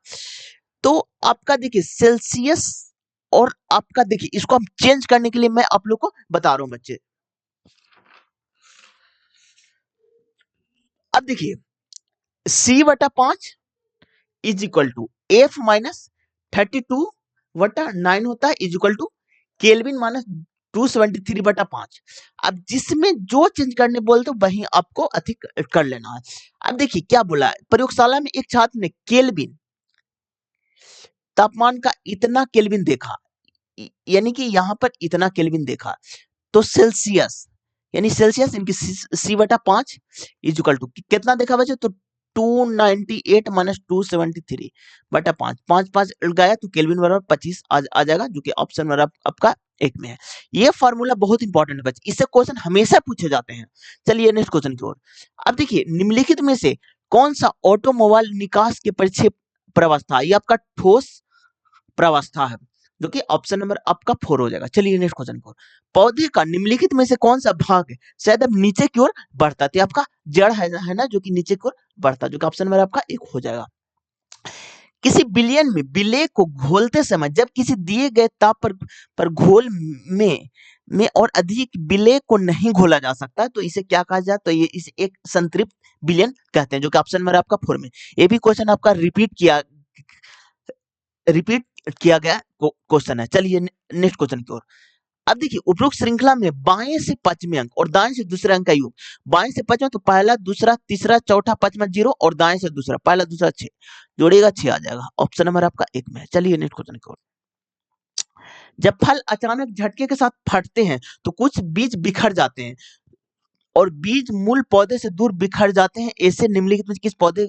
तो आपका देखिए सेल्सियस, और आपका देखिए इसको हम चेंज करने के लिए मैं आप लोग को बता रहा हूं बच्चे। अब देखिए C/5 is equal to F-32/9 होता है, इज इक्वल टू केल्विन 273/5। अब जिसमें जो चेंज करने बोलते हो वहीं आपको अधिक कर लेना है। अब देखिए क्या बोला है, प्रयोगशाला में एक छात्र ने केल्विन तापमान का इतना केल्विन देखा, यानी कि यहाँ पर इतना केल्विन देखा, तो सेल्सियस यानी सेल्सियस इनकी C/5 इक्वल टू कितना देखा बच्चे, तो 298 माइनस 273/5, 5 गया तो केल्विन बराबर 25 आ जाएगा, जो कि ऑप्शन बराबर आपका एक में है। ये फार्मूला बहुत इंपॉर्टेंट है बच्चे, इससे क्वेश्चन हमेशा पूछे जाते हैं। चलिए नेक्स्ट क्वेश्चन की ओर। अब देखिए निम्नलिखित में से कौन सा ऑटोमोबाइल निकास के परिक्षेप प्रवस्था, ये आपका ठोस प्रवस्था है, जो कि ऑप्शन नंबर आपका 4 हो जाएगा। चलिए नेक्स्ट क्वेश्चन को। पौधे का निम्नलिखित में से कौन सा भाग शायद अब नीचे की ओर बढ़ता है, तो आपका जड़ है ना, जो कि नीचे की ओर बढ़ता है, जो कि ऑप्शन नंबर आपका 1 हो जाएगा। किसी विलयन में विलेय को घोलते समय जब किसी दिए गए ताप पर घोल में और अधिक विलेय को नहीं घोला जा सकता, तो इसे क्या कहा जाए, तो ये इसे एक संतृप्त विलयन कहते हैं, जो कि ऑप्शन नंबर आपका 4 में। ये भी क्वेश्चन आपका रिपीट किया गया क्वेश्चन है। चलिए नेक्स्ट क्वेश्चन की ओर। अब देखिए उपरोक्त श्रृंखला में बाएं से पांचवें अंक और दाएं से दूसरे अंक का योग, बाएं से पांचवा तो पहला दूसरा तीसरा चौथा पांचवा 0 और दाएं से दूसरा पहला दूसरा 6 जोड़ेगा 6 आ जाएगा, ऑप्शन नंबर आपका 1 में है। चलिए नेक्स्ट क्वेश्चन की ओर। जब फल अचानक झटके के साथ फटते हैं तो कुछ बीज बिखर जाते हैं और बीज मूल पौधे से दूर बिखर जाते हैं, ऐसे निम्नलिखित में किस पौधे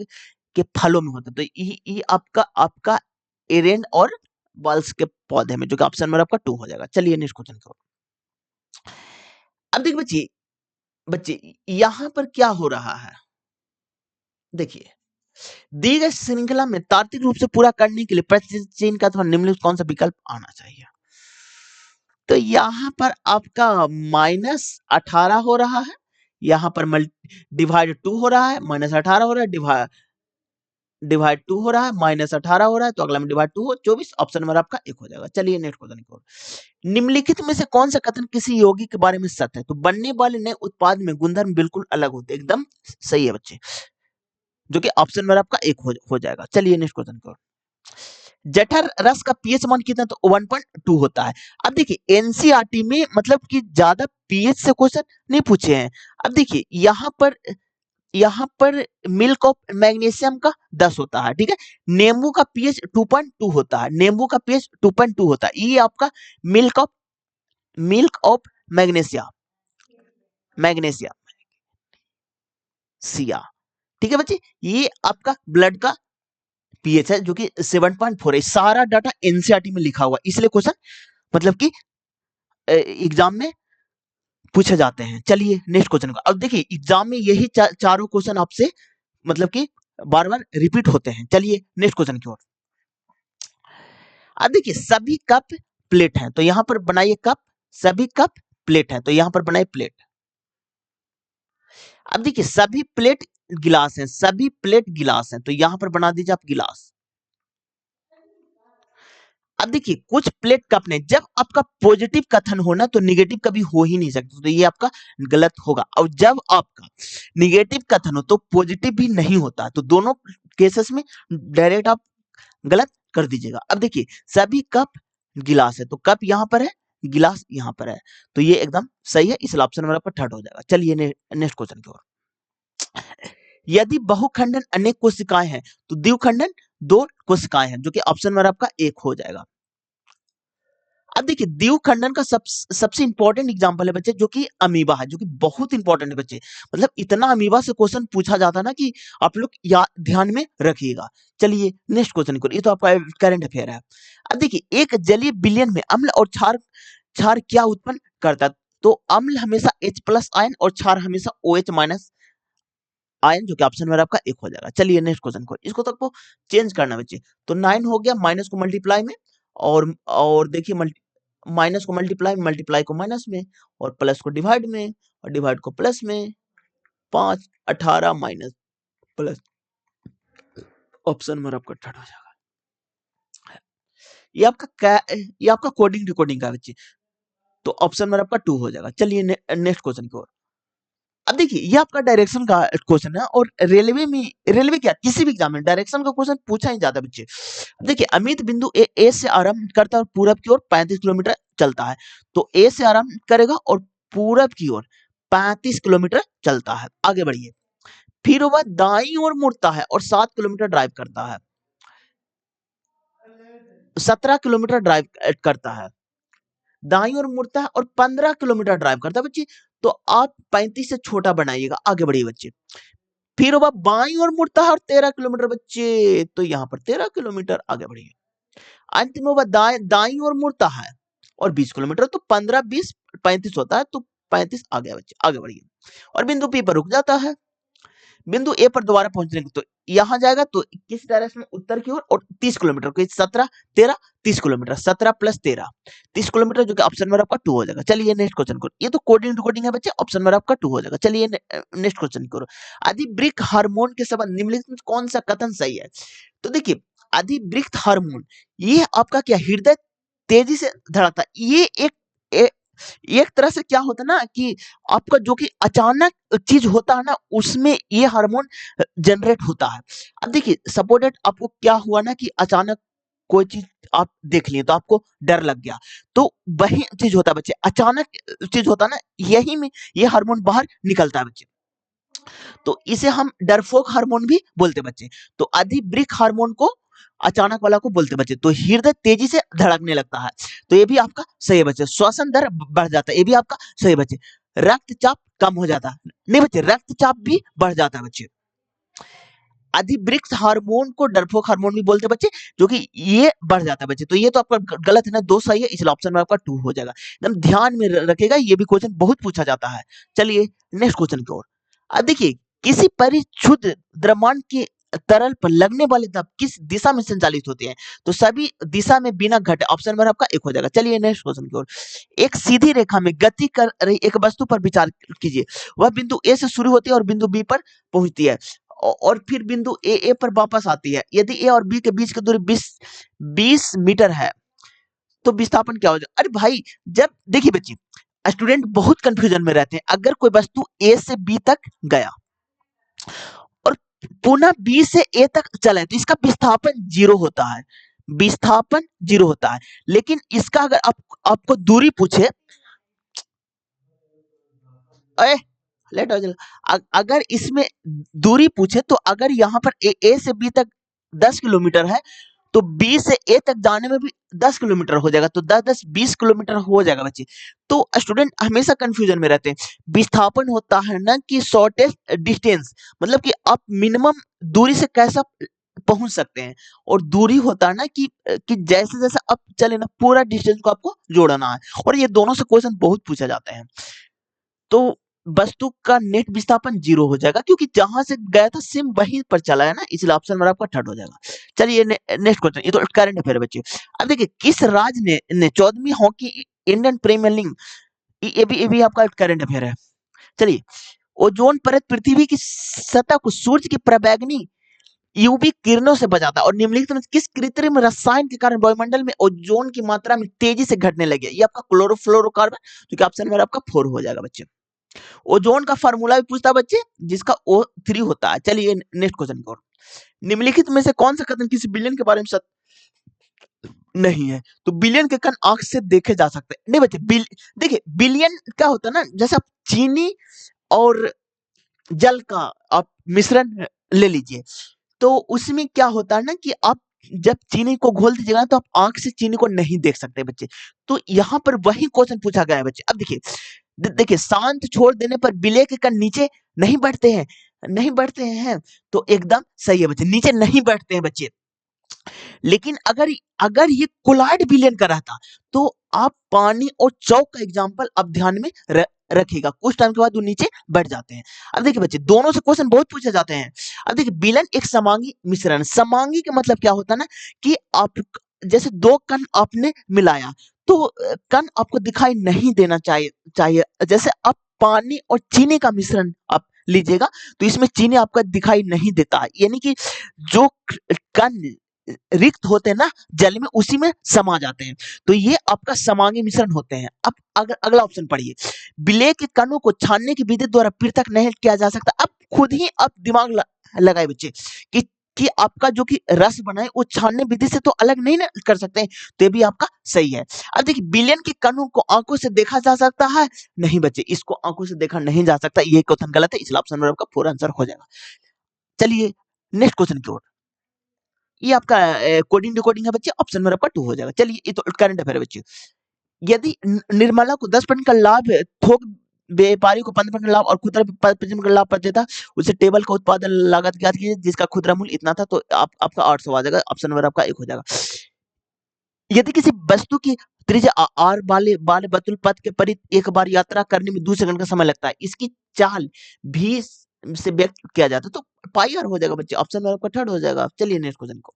के फलों में होता है, तो ये आपका एरेंड और बल्स के पौधे में, जो कि ऑप्शन नंबर आपका 2 हो जाएगा। चलिए नेक्स्ट क्वेश्चन की ओर। अब देखिए बच्चे यहां पर क्या हो रहा है, देखिए दी गई श्रृंखला में तार्किक रूप से पूरा करने के लिए प्रतिचिह्न का अथवा निम्नलिखित कौन सा विकल्प आना चाहिए, तो यहां पर आपका -18 हो रहा है, यहां पर डिवाइड 2 हो रहा है, -18 हो रहा है, डिवाइड 2 हो रहा है, -18 हो रहा है, तो अगला में डिवाइड 2 हो 24, ऑप्शन नंबर आपका 1 हो जाएगा। चलिए नेक्स्ट क्वेश्चन की ओर। निम्नलिखित में से कौन सा कथन किसी यौगिक के बारे में सत्य है, तो बनने वाले नए उत्पाद में गुणधर्म बिल्कुल अलग होते हैं, एकदम सही है बच्चे, जो कि ऑप्शन नंबर आपका 1 हो जाएगा। चलिए नेक्स्ट क्वेश्चन की ओर। जठर रस का पीएच मान कितना, तो 1.2 होता है। अब देखिए एनसीईआरटी में मतलब कि ज्यादा पीएच से क्वेश्चन नहीं पूछे हैं। अब देखिए यहाँ पर मिल्क ऑफ मैग्नीशियम का 10 होता है, ठीक है। नींबू का पीएच 2.2 होता है, नींबू का पीएच 2.2 होता है। ये आपका मिल्क ऑफ मैग्नीशियम सिया, ठीक है बच्चे। ये आपका ब्लड का पीएच है, जो कि 7.4 है। सारा डाटा एनसीईआरटी में लिखा हुआ, इसलिए क्वेश्चन मतलब कि एग्जाम में पूछे जाते हैं। चलिए नेक्स्ट क्वेश्चन का। अब देखिए एग्जाम में यही चारों क्वेश्चन आपसे मतलब कि बार बार रिपीट होते हैं। चलिए नेक्स्ट क्वेश्चन की ओर। अब देखिए सभी कप प्लेट हैं, तो यहां पर बनाइए कप, सभी कप प्लेट है, तो यहां पर बनाइए प्लेट। अब देखिए सभी प्लेट गिलास हैं, सभी प्लेट गिलास हैं, तो यहां पर बना दीजिए आप गिलास। अब देखिए कुछ प्लेट कप ने, जब आपका पॉजिटिव कथन होना तो निगेटिव कभी हो ही नहीं सकता, तो ये आपका गलत होगा। और जब आपका निगेटिव कथन हो तो पॉजिटिव भी नहीं होता, तो दोनों केसेस में डायरेक्ट आप गलत कर दीजिएगा। अब देखिए सभी कप गिलास है, तो कप यहां पर है, गिलास यहां पर है, तो ये एकदम सही है, इसलिए ऑप्शन नंबर पर 3 हो जाएगा। चलिए नेक्स्ट क्वेश्चन की ओर। यदि बहुखंडन अनेक कोशिकाएं हैं तो द्विखंडन 2 कोशिकाएं हैं, जो कि ऑप्शन नंबर आपका 1 हो जाएगा। अब देखिए द्विखंडन का सबसे इंपॉर्टेंट एग्जांपल है बच्चे, जो कि अमीबा है, जो कि बहुत इंपॉर्टेंट है बच्चे। मतलब इतना अमीबा से क्वेश्चन पूछा जाता है ना कि आप लोग ध्यान में रखिएगा। चलिए नेक्स्ट क्वेश्चन करिए, ये तो आपका करंट अफेयर है। अब देखिए एक जलीय विलयन में अम्ल और क्षार क्या उत्पन्न करता है, तो अम्ल हमेशा H+ आयन और क्षार हमेशा OH- आयन, जो कि ऑप्शन नंबर आपका 1 हो जाएगा। चलिए नेक्स्ट क्वेश्चन को, इसको तो आपको चेंज करना बच्चे, तो 9 हो गया, माइनस को मल्टीप्लाई में, और देखिए माइनस को मल्टीप्लाई को माइनस में, और प्लस को डिवाइड में, और डिवाइड को प्लस में, 5 18 माइनस प्लस, ऑप्शन नंबर आपका 3 हो जाएगा। ये आपका कोडिंग डिकोडिंग का बच्चे, तो ऑप्शन नंबर आपका 2 हो जाएगा। चलिए नेक्स्ट क्वेश्चन की ओर। अब देखिए ये आपका डायरेक्शन का क्वेश्चन है, और रेलवे क्या किसी भी एग्जाम में डायरेक्शन का क्वेश्चन पूछा ही जाता है बच्चे। अब देखिए अमित बिंदु ए से आरंभ करता है और पूरब की ओर 35 किलोमीटर चलता है, तो ए से आरंभ करेगा और पूरब की ओर 35 किलोमीटर चलता है। आगे बढ़िए। फिर वह दाईं ओर मुड़ता है और 7 किलोमीटर ड्राइव करता है, 17 किलोमीटर ड्राइव करता है, दाईं ओर मुड़ता है और 15 किलोमीटर ड्राइव करता है बच्चे। तो आप 35 से छोटा बनाइएगा। आगे बढ़िए बच्चे। फिर वह बाईं ओर मुड़ता है और 13 किलोमीटर बच्चे, तो यहाँ पर 13 किलोमीटर। आगे बढ़िए। अंत में वह दाईं ओर मुड़ता है और 20 किलोमीटर, तो 15 20 35 होता है, तो 35 आ गया बच्चे। आगे बढ़िए। और बिंदु पी पर रुक जाता है। बिंदु ए पर दोबारा पहुंचने की, तो यहां जाएगा तो किस डायरेक्शन में, उत्तर की ओर, और 30 किलोमीटर को 17 13 30 किलोमीटर, 17 प्लस 13 30 किलोमीटर, जो कि ऑप्शन में आपका 2 हो जाएगा। चलिए नेक्स्ट क्वेश्चन करो। ये तो कोडिंग टू कोडिंग है बच्चे, ऑप्शन में आपका 2 हो जाएगा। चलिए नेक्स्ट क्वेश्चन करो। अधिवृक्क हार्मोन के संबंध निम्नलिखित में कौन सा कथन सही है? तो देखिए, अधिवृक्क हार्मोन, ये आपका क्या, हृदय तेजी से धड़कता है। ये एक तरह से क्या होता है ना कि आपका जो कि अचानक चीज होता है ना, उसमें ये हार्मोन जनरेट होता है। अब देखिए, सपोर्टेड आपको क्या हुआ ना कि अचानक कोई चीज आप देख लिए तो आपको डर लग गया, तो वही चीज होता है बच्चे, अचानक चीज होता है ना, यही में ये हार्मोन बाहर निकलता है बच्चे, तो इसे हम डरपोक हार्मोन भी बोलते बच्चे। तो अधिवृक्क हार्मोन को अचानक वाला को बोलते बच्चे। तो हृदय तेजी से धड़कने लगता है, तो ये भी आपका सही है बच्चे। श्वसन दर बढ़ जाता है, ये भी आपका सही है बच्चे। रक्तचाप कम हो जाता है, नहीं बच्चे, रक्तचाप भी बढ़ जाता है बच्चे। अधिवृक्क हार्मोन को डरपोक हार्मोन भी बोलते हैं बच्चे, जो कि ये बढ़ जाता है बच्चे। तो ये तो आपका गलत है ना, 2 सही है, इसलिए ऑप्शन में आपका 2 हो जाएगा। एकदम ध्यान में रखेगा, ये भी क्वेश्चन बहुत पूछा जाता है। चलिए नेक्स्ट क्वेश्चन की ओर। अब देखिए, किसी परिशुद्ध द्रव्यमान के तरल पर लगने वाले दाब किस दिशा में संचालित होते हैं? तो सभी दिशा में बिना घटे, ऑप्शन में आपका 1 हो जाएगा। चलिए नेक्स्ट क्वेश्चन की ओर। एक सीधी रेखा में गति कर रही एक वस्तु पर विचार कीजिए। वह बिंदु ए से शुरू होती है और बिंदु बी पर पहुंचती है, और फिर बिंदु ए पर वापस आती है। यदि ए और बी के बीच की दूरी 20 मीटर है, तो विस्थापन क्या हो जाएगा? अरे भाई, जब देखिए बच्चे, स्टूडेंट बहुत कंफ्यूजन में रहते हैं। अगर कोई वस्तु ए से बी तक गया और पुनः बी से ए तक चला है, तो इसका विस्थापन 0 होता है, विस्थापन 0 होता है। लेकिन इसका अगर आपको दूरी पूछे, अरे लेट हो जाएगा। अगर इसमें दूरी पूछे, तो अगर यहाँ पर ए से बी तक 10 किलोमीटर है, तो बी से ए तक जाने में भी 10 किलोमीटर हो जाएगा, तो 10 10 20 किलोमीटर हो जाएगा बच्चे। तो स्टूडेंट हमेशा कंफ्यूजन में रहते हैं। विस्थापन होता है ना कि शॉर्टेस्ट डिस्टेंस, मतलब कि आप मिनिमम दूरी से कैसा पहुंच सकते हैं, और दूरी होता है ना कि जैसे जैसे आप चले ना, पूरा डिस्टेंस को आपको जोड़ना है। और ये दोनों से क्वेश्चन बहुत पूछे जाते हैं। तो वस्तु का नेट विस्थापन 0 हो जाएगा, क्योंकि जहां से गया था सेम वहीं पर चला है ना, इसलिए ऑप्शन में आपका 3rd हो जाएगा। चलिए नेक्स्ट क्वेश्चन, ये तो करंट अफेयर है बच्चे। अब देखिए, किस राज्य ने 14वीं हॉकी इंडियन प्रीमियर लीग, ये भी आपका करंट अफेयर है। चलिए, ओजोन परत पृथ्वी की सतह को सूर्य की प्रबैंगनी यूवी किरणों से बचाता है, और निम्नलिखित में किस कृत्रिम रसायन के कारण वायुमंडल में ओजोन की मात्रा में तेजी से घटने लगी है? ये आपका क्लोरोफ्लोरोकार्बन, जो कि ऑप्शन में आपका 4 हो जाएगा बच्चे। ओजोन का फार्मूला भी पूछता है बच्चे, जिसका O3 होता है। चलिए नेक्स्ट क्वेश्चन की ओर। निम्नलिखित में से कौन सा कथन किसी बिलियन के बारे में सत्य नहीं है? तो बिलियन के कण आंख से देखे जा सकते हैं, नहीं बच्चे। देखिए, बिलियन क्या होता है ना, जैसे आप चीनी और जल का आप मिश्रण ले लीजिए, तो उसमें क्या होता है ना कि आप जब चीनी को घोल दीजिएगा, तो आप आंख से चीनी को नहीं देख सकते बच्चे। तो यहाँ पर वही क्वेश्चन पूछा गया है बच्चे। अब देखिए, देखिए, शांत छोड़ देने पर विलय के कण नीचे नहीं बढ़ते हैं, नहीं बढ़ते हैं, तो एकदम सही है बच्चे, नीचे नहीं बढ़ते हैं बच्चे। लेकिन अगर अगर ये कोलाइड विलयन का रहता, तो आप पानी और चौक का एग्जांपल अब ध्यान में रखिएगा, कुछ टाइम के बाद वो नीचे बैठ जाते हैं। अब देखिए बच्चे, दोनों से क्वेश्चन बहुत पूछे जाते हैं। अब देखिए, विलयन एक समांगी मिश्रण, समांगी का मतलब क्या होता है ना कि आप जैसे 2 कण आपने मिलाया, तो कण आपको दिखाई नहीं देना चाहिए। जैसे आप पानी और चीनी का मिश्रण आप लीजिएगा, तो इसमें चीनी आपका दिखाई नहीं देता है, यानी कि जो कण रिक्त होते हैं ना जल में, उसी में समा जाते हैं, तो ये आपका समांगी मिश्रण होते हैं। अब अगर अगला ऑप्शन पढ़िए, विलेय के कणों को छानने की विधि द्वारा पृथक नहीं किया जा सकता। अब खुद ही आप दिमाग लगाए बच्चे कि कि आपका जो कि रस बना है वो छानने विधि से तो अलग नहीं ना कर सकते हैं, तो ये भी आपका सही है। अब देखिए बिलियन के कणों को आंखों से देखा जा सकता है? नहीं बच्चे, इसको आंखों से देखा नहीं जा सकता, ये क्वेश्चन गलत है, इसलिए ऑप्शन नंबर आपका फोर आंसर हो जाएगा। चलिए नेक्स्ट क्वेश्चन की ओर। ये आपका कोडिंग डिकोडिंग है बच्चे, ऑप्शन नंबर आपका टू हो जाएगा। चलिए ये तो करंट अफेयर है बच्चे। यदि निर्मला को 10% का लाभ है, थोक व्यापारी को 15% लाभ और खुदरा 5% का लाभ देता, उसे टेबल का उत्पादन लागत ज्ञात कीजिए जिसका खुदरा मूल्य इतना था, तो आपका 800 आ जाएगा, ऑप्शन नंबर आपका एक हो जाएगा। यदि किसी वस्तु की त्रिज्या आर वाले वाले वस्तुल पथ के परित एक बार यात्रा करने में 2 सेकंड का समय लगता है, इसकी चाल भी से व्यक्त किया जाता है, तो पाई आर हो जाएगा बच्चे, ऑप्शन नंबर आपका थर्ड हो जाएगा। चलिए नेक्स्ट क्वेश्चन को।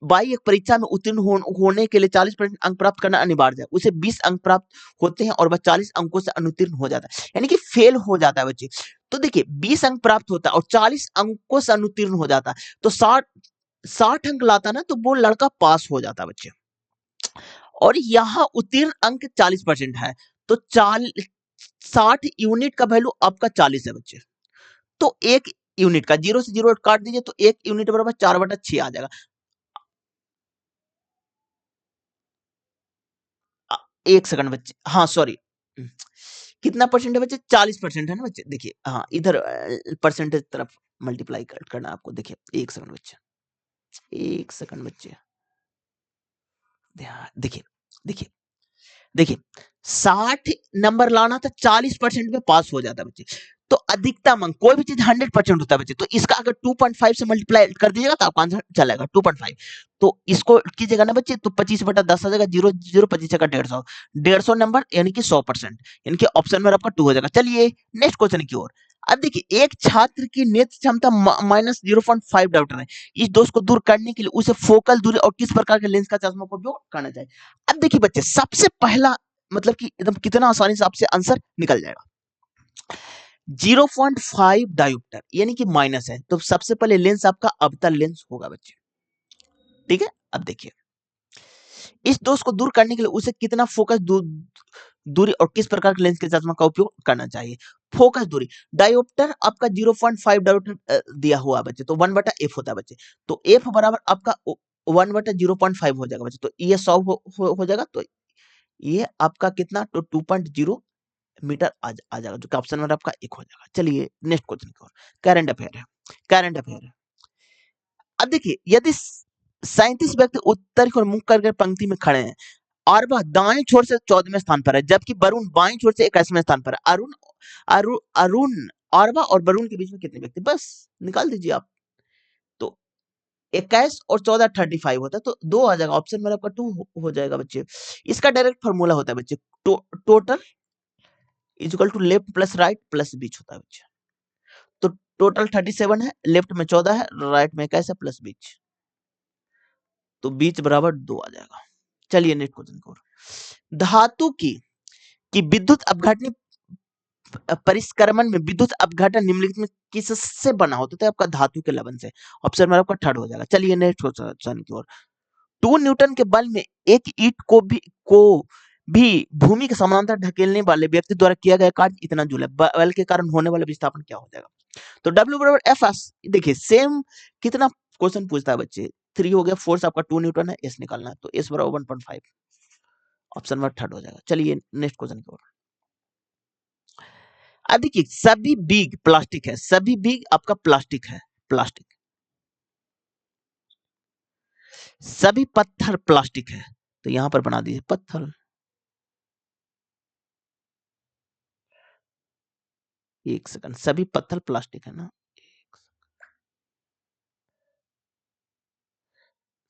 बाई एक परीक्षा में उत्तीर्ण होने के लिए 40% अंक प्राप्त करना अनिवार्य है, उसे 20 अंक प्राप्त होते हैं और वह 40 अंकों से अनुत्तीर्ण हो जाता है, यानी कि फेल हो जाता है बच्चे। तो देखिए 20 अंक प्राप्त होता है और 40 अंकों से अनुत्तीर्ण हो जाता है, तो 60 अंक लाता ना, तो वो लड़का पास हो जाता है बच्चे। और यहाँ उत्तीर्ण अंक 40% है, तो 60 यूनिट का वैल्यू आपका 40 है बच्चे। तो एक यूनिट का 0 से 0 काट दीजिए, तो एक यूनिट बराबर 4/6 आ जाएगा। एक सेकंड बच्चे, हाँ सॉरी, कितना परसेंट है बच्चे? 40% है ना बच्चे। देखिए हाँ, इधर परसेंटेज तरफ मल्टीप्लाई करना आपको। देखिए एक सेकंड बच्चे, एक सेकंड बच्चे, देखिए देखिए देखिए 60 नंबर लाना था, 40% में पास हो जाता है बच्चे। तो अधिकतम अंक, कोई भी चीज 100% होता है बच्चे, तो इसका अगर 2.5 से मल्टीप्लाई कर दीजिएगा तो आपका आंसर चलेगा 2.5। तो इसको कीजिएगा ना बच्चे, तो 25/10 आ जाएगा, 0 0 25 का 150, 150 नंबर यानी कि 100%, यानी कि ऑप्शन में आपका 2 हो जाएगा। चलिए नेक्स्ट क्वेश्चन की ओर। अब देखिए एक छात्र की नेत्र क्षमता -0.5 डायोप्टर है, इस दोष को दूर करने के लिए उसे फोकल दूरी और किस प्रकार के लेंस का चश्मा का उपयोग करना चाहिए? अब देखिए बच्चे सबसे पहला मतलब कि एकदम कितना आसानी से आपसे आंसर निकल जाएगा। 0.5 डायोप्टर यानी कि माइनस है, तो सबसे पहले लेंस आपका अवतल लेंस होगा बच्चे, ठीक है। अब देखिए इस दोष को दूर करने के लिए उसे कितना फोकस दूरी और किस प्रकार के लेंस के चश्मा का उपयोग करना चाहिए? फोकस दूरी डायोप्टर आपका 0.5 डायोप्टर दिया हुआ बच्चे, तो 1/f होता है बच्चे, तो f बराबर आपका 1/0.5 हो जाएगा बच्चे, तो ये 100 हो जाएगा, तो ये आपका कितना, तो 2.0 मीटर आ जाएगा, जो कि ऑप्शन नंबर आपका एक हो जाएगा। चलिए नेक्स्ट क्वेश्चन की ओर। करंट अफेयर है, करंट अफेयर है। अब देखिए यदि 37 व्यक्ति उत्तर की ओर मुख करके पंक्ति में खड़े हैं और वह दाएं छोर से 14वें स्थान पर है, जबकि वरुण बाएं छोर से 21वें स्थान पर है, अरुण अरुण अरुण आरवा और वरुण के बीच में कितने व्यक्ति? बस निकाल दीजिए आप। तो 21 और 14 35 होता है, तो 2 आ जाएगा, ऑप्शन में आपका 2 हो जाएगा बच्चे। इसका डायरेक्ट फॉर्मूला होता है बच्चे, total is equal to left plus right plus बीच होता है बच्चे। तो टोटल 37 है, लेफ्ट में 14 है, राइट में 21 है, प्लस बीच, तो बीच बराबर 2 आ जाएगा। चलिए नेक्स्ट क्वेश्चन की ओर। धातु की विद्युत अपघटनी परिष्करण में विद्युत अपघटन निम्नलिखित में किससे बना होता है? तो आपका धातु के लवण से, ऑप्शन में आपका थर्ड हो जाएगा। चलिए नेक्स्ट क्वेश्चन की ओर। 2 न्यूटन के बल में एक ईंट को भी भूमि के समानांतर ढकेलने वाले व्यक्ति द्वारा किया गया कार्य इतना जूल है, बल के कारण होने वाला विस्थापन क्या हो जाएगा? तो W बराबर एफ एस। देखिए सेम कितना क्वेश्चन पूछता है बच्चे, 3 हो गया, फोर्स आपका 2 न्यूटन है, एस निकालना है, तो एस बराबर 1.5, ऑप्शन में थर्ड हो जाएगा। चलिए नेक्स्ट क्वेश्चन की ओर। अब देखिए सभी बिग प्लास्टिक है, सभी बिग आपका प्लास्टिक है, प्लास्टिक। सभी पत्थर प्लास्टिक है, तो यहां पर बना दीजिए पत्थर। एक सेकंड, सभी पत्थर प्लास्टिक है ना,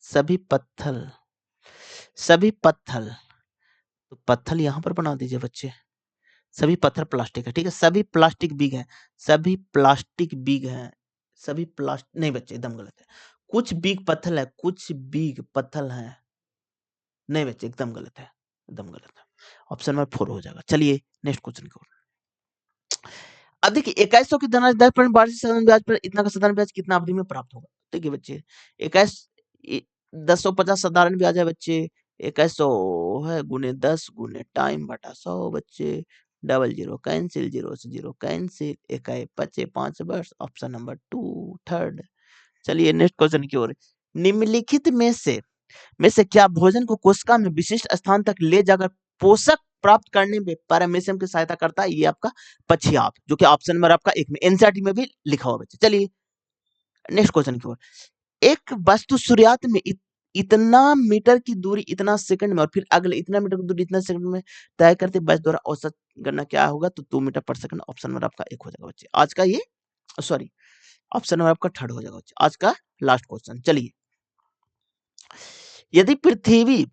सभी पत्थर, सभी पत्थर, तो पत्थर यहां पर बना दीजिए बच्चे। सभी पत्थर प्लास्टिक है, ठीक है, सभी प्लास्टिक बिग है, सभी प्लास्टिक बिग है, सभी प्लास्टिक नहीं बच्चे, एकदम गलत है। कुछ बिग पत्थर है, कुछ बिग पत्थर है, नहीं बच्चे एकदम गलत है, एकदम गलत है, ऑप्शन नंबर 4 हो जाएगा। चलिए नेक्स्ट क्वेश्चन की ओर। अब देखिए 2100 की धनराशि 10% वार्षिक साधारण ब्याज पर इतना का साधारण ब्याज कितना अवधि में प्राप्त होगा? देखिए बच्चे 21 1050 साधारण ब्याज है बच्चे, 2100 है गुने 10 गुने टाइम बटा 100 बच्चे, डबल जीरो कैंसिल, जीरो से जीरो कैंसिल, इकाई बचे 5 वर्ष, ऑप्शन नंबर 2 थर्ड। चलिए नेक्स्ट क्वेश्चन की ओर। निम्नलिखित में से क्या भोजन को कोशिका में विशिष्ट स्थान तक ले जाकर पोषक प्राप्त करने में पैरामीशियम की सहायता करता है? ये आपका पछियाप, जो कि ऑप्शन नंबर आपका 1 में एनसीईआरटी में भी लिखा हुआ बच्चे। चलिए नेक्स्ट क्वेश्चन की ओर। एक वस्तु सूर्यास्त में इतना मीटर की दूरी इतना सेकंड में और फिर अगले इतना मीटर की दूरी इतना सेकंड में तय करते वस्तु द्वारा औसत गणना क्या होगा? तो 2 मीटर पर सेकंड। ऑप्शन नंबर आपका 1 हो जाएगा बच्चे। आज का ये सॉरी ऑप्शन नंबर आपका थर्ड हो जाएगा बच्चे। आज का लास्ट क्वेश्चन। चलिए, यदि पृथ्वी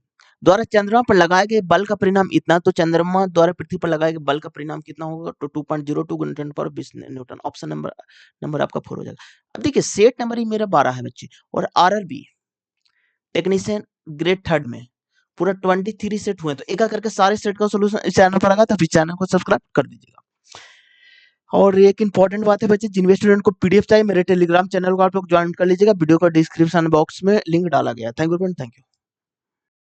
द्वारा चंद्रमा पर लगाए गए बल का परिणाम इतना, तो चंद्रमा द्वारा पृथ्वी पर लगाए गए बल का परिणाम कितना होगा? तो 2.02 गुना 10 न्यूटन। ऑप्शन नंबर आपका 4 हो जाएगा। अब देखिए सेट नंबर ही मेरा 12 है बच्चे, और आरआरबी टेक्नीशियन ग्रेड थर्ड में पूरा 23 सेट हुए, तो एक करके सारे सेट का सोल्यूशन इस चैनल पर आएगा, तो इस चैनल को सब्सक्राइब कर दीजिएगा। और एक इंपॉर्टेंट बात है बच्चे, जिन भी स्टूडेंट को पीडीएफ चाहिए मेरे टेलीग्राम चैनल को आप लोग ज्वाइन कर लीजिएगा। वीडियो का डिस्क्रिप्शन बॉक्स में लिंक डाला गया है। Thank you friend, thank you.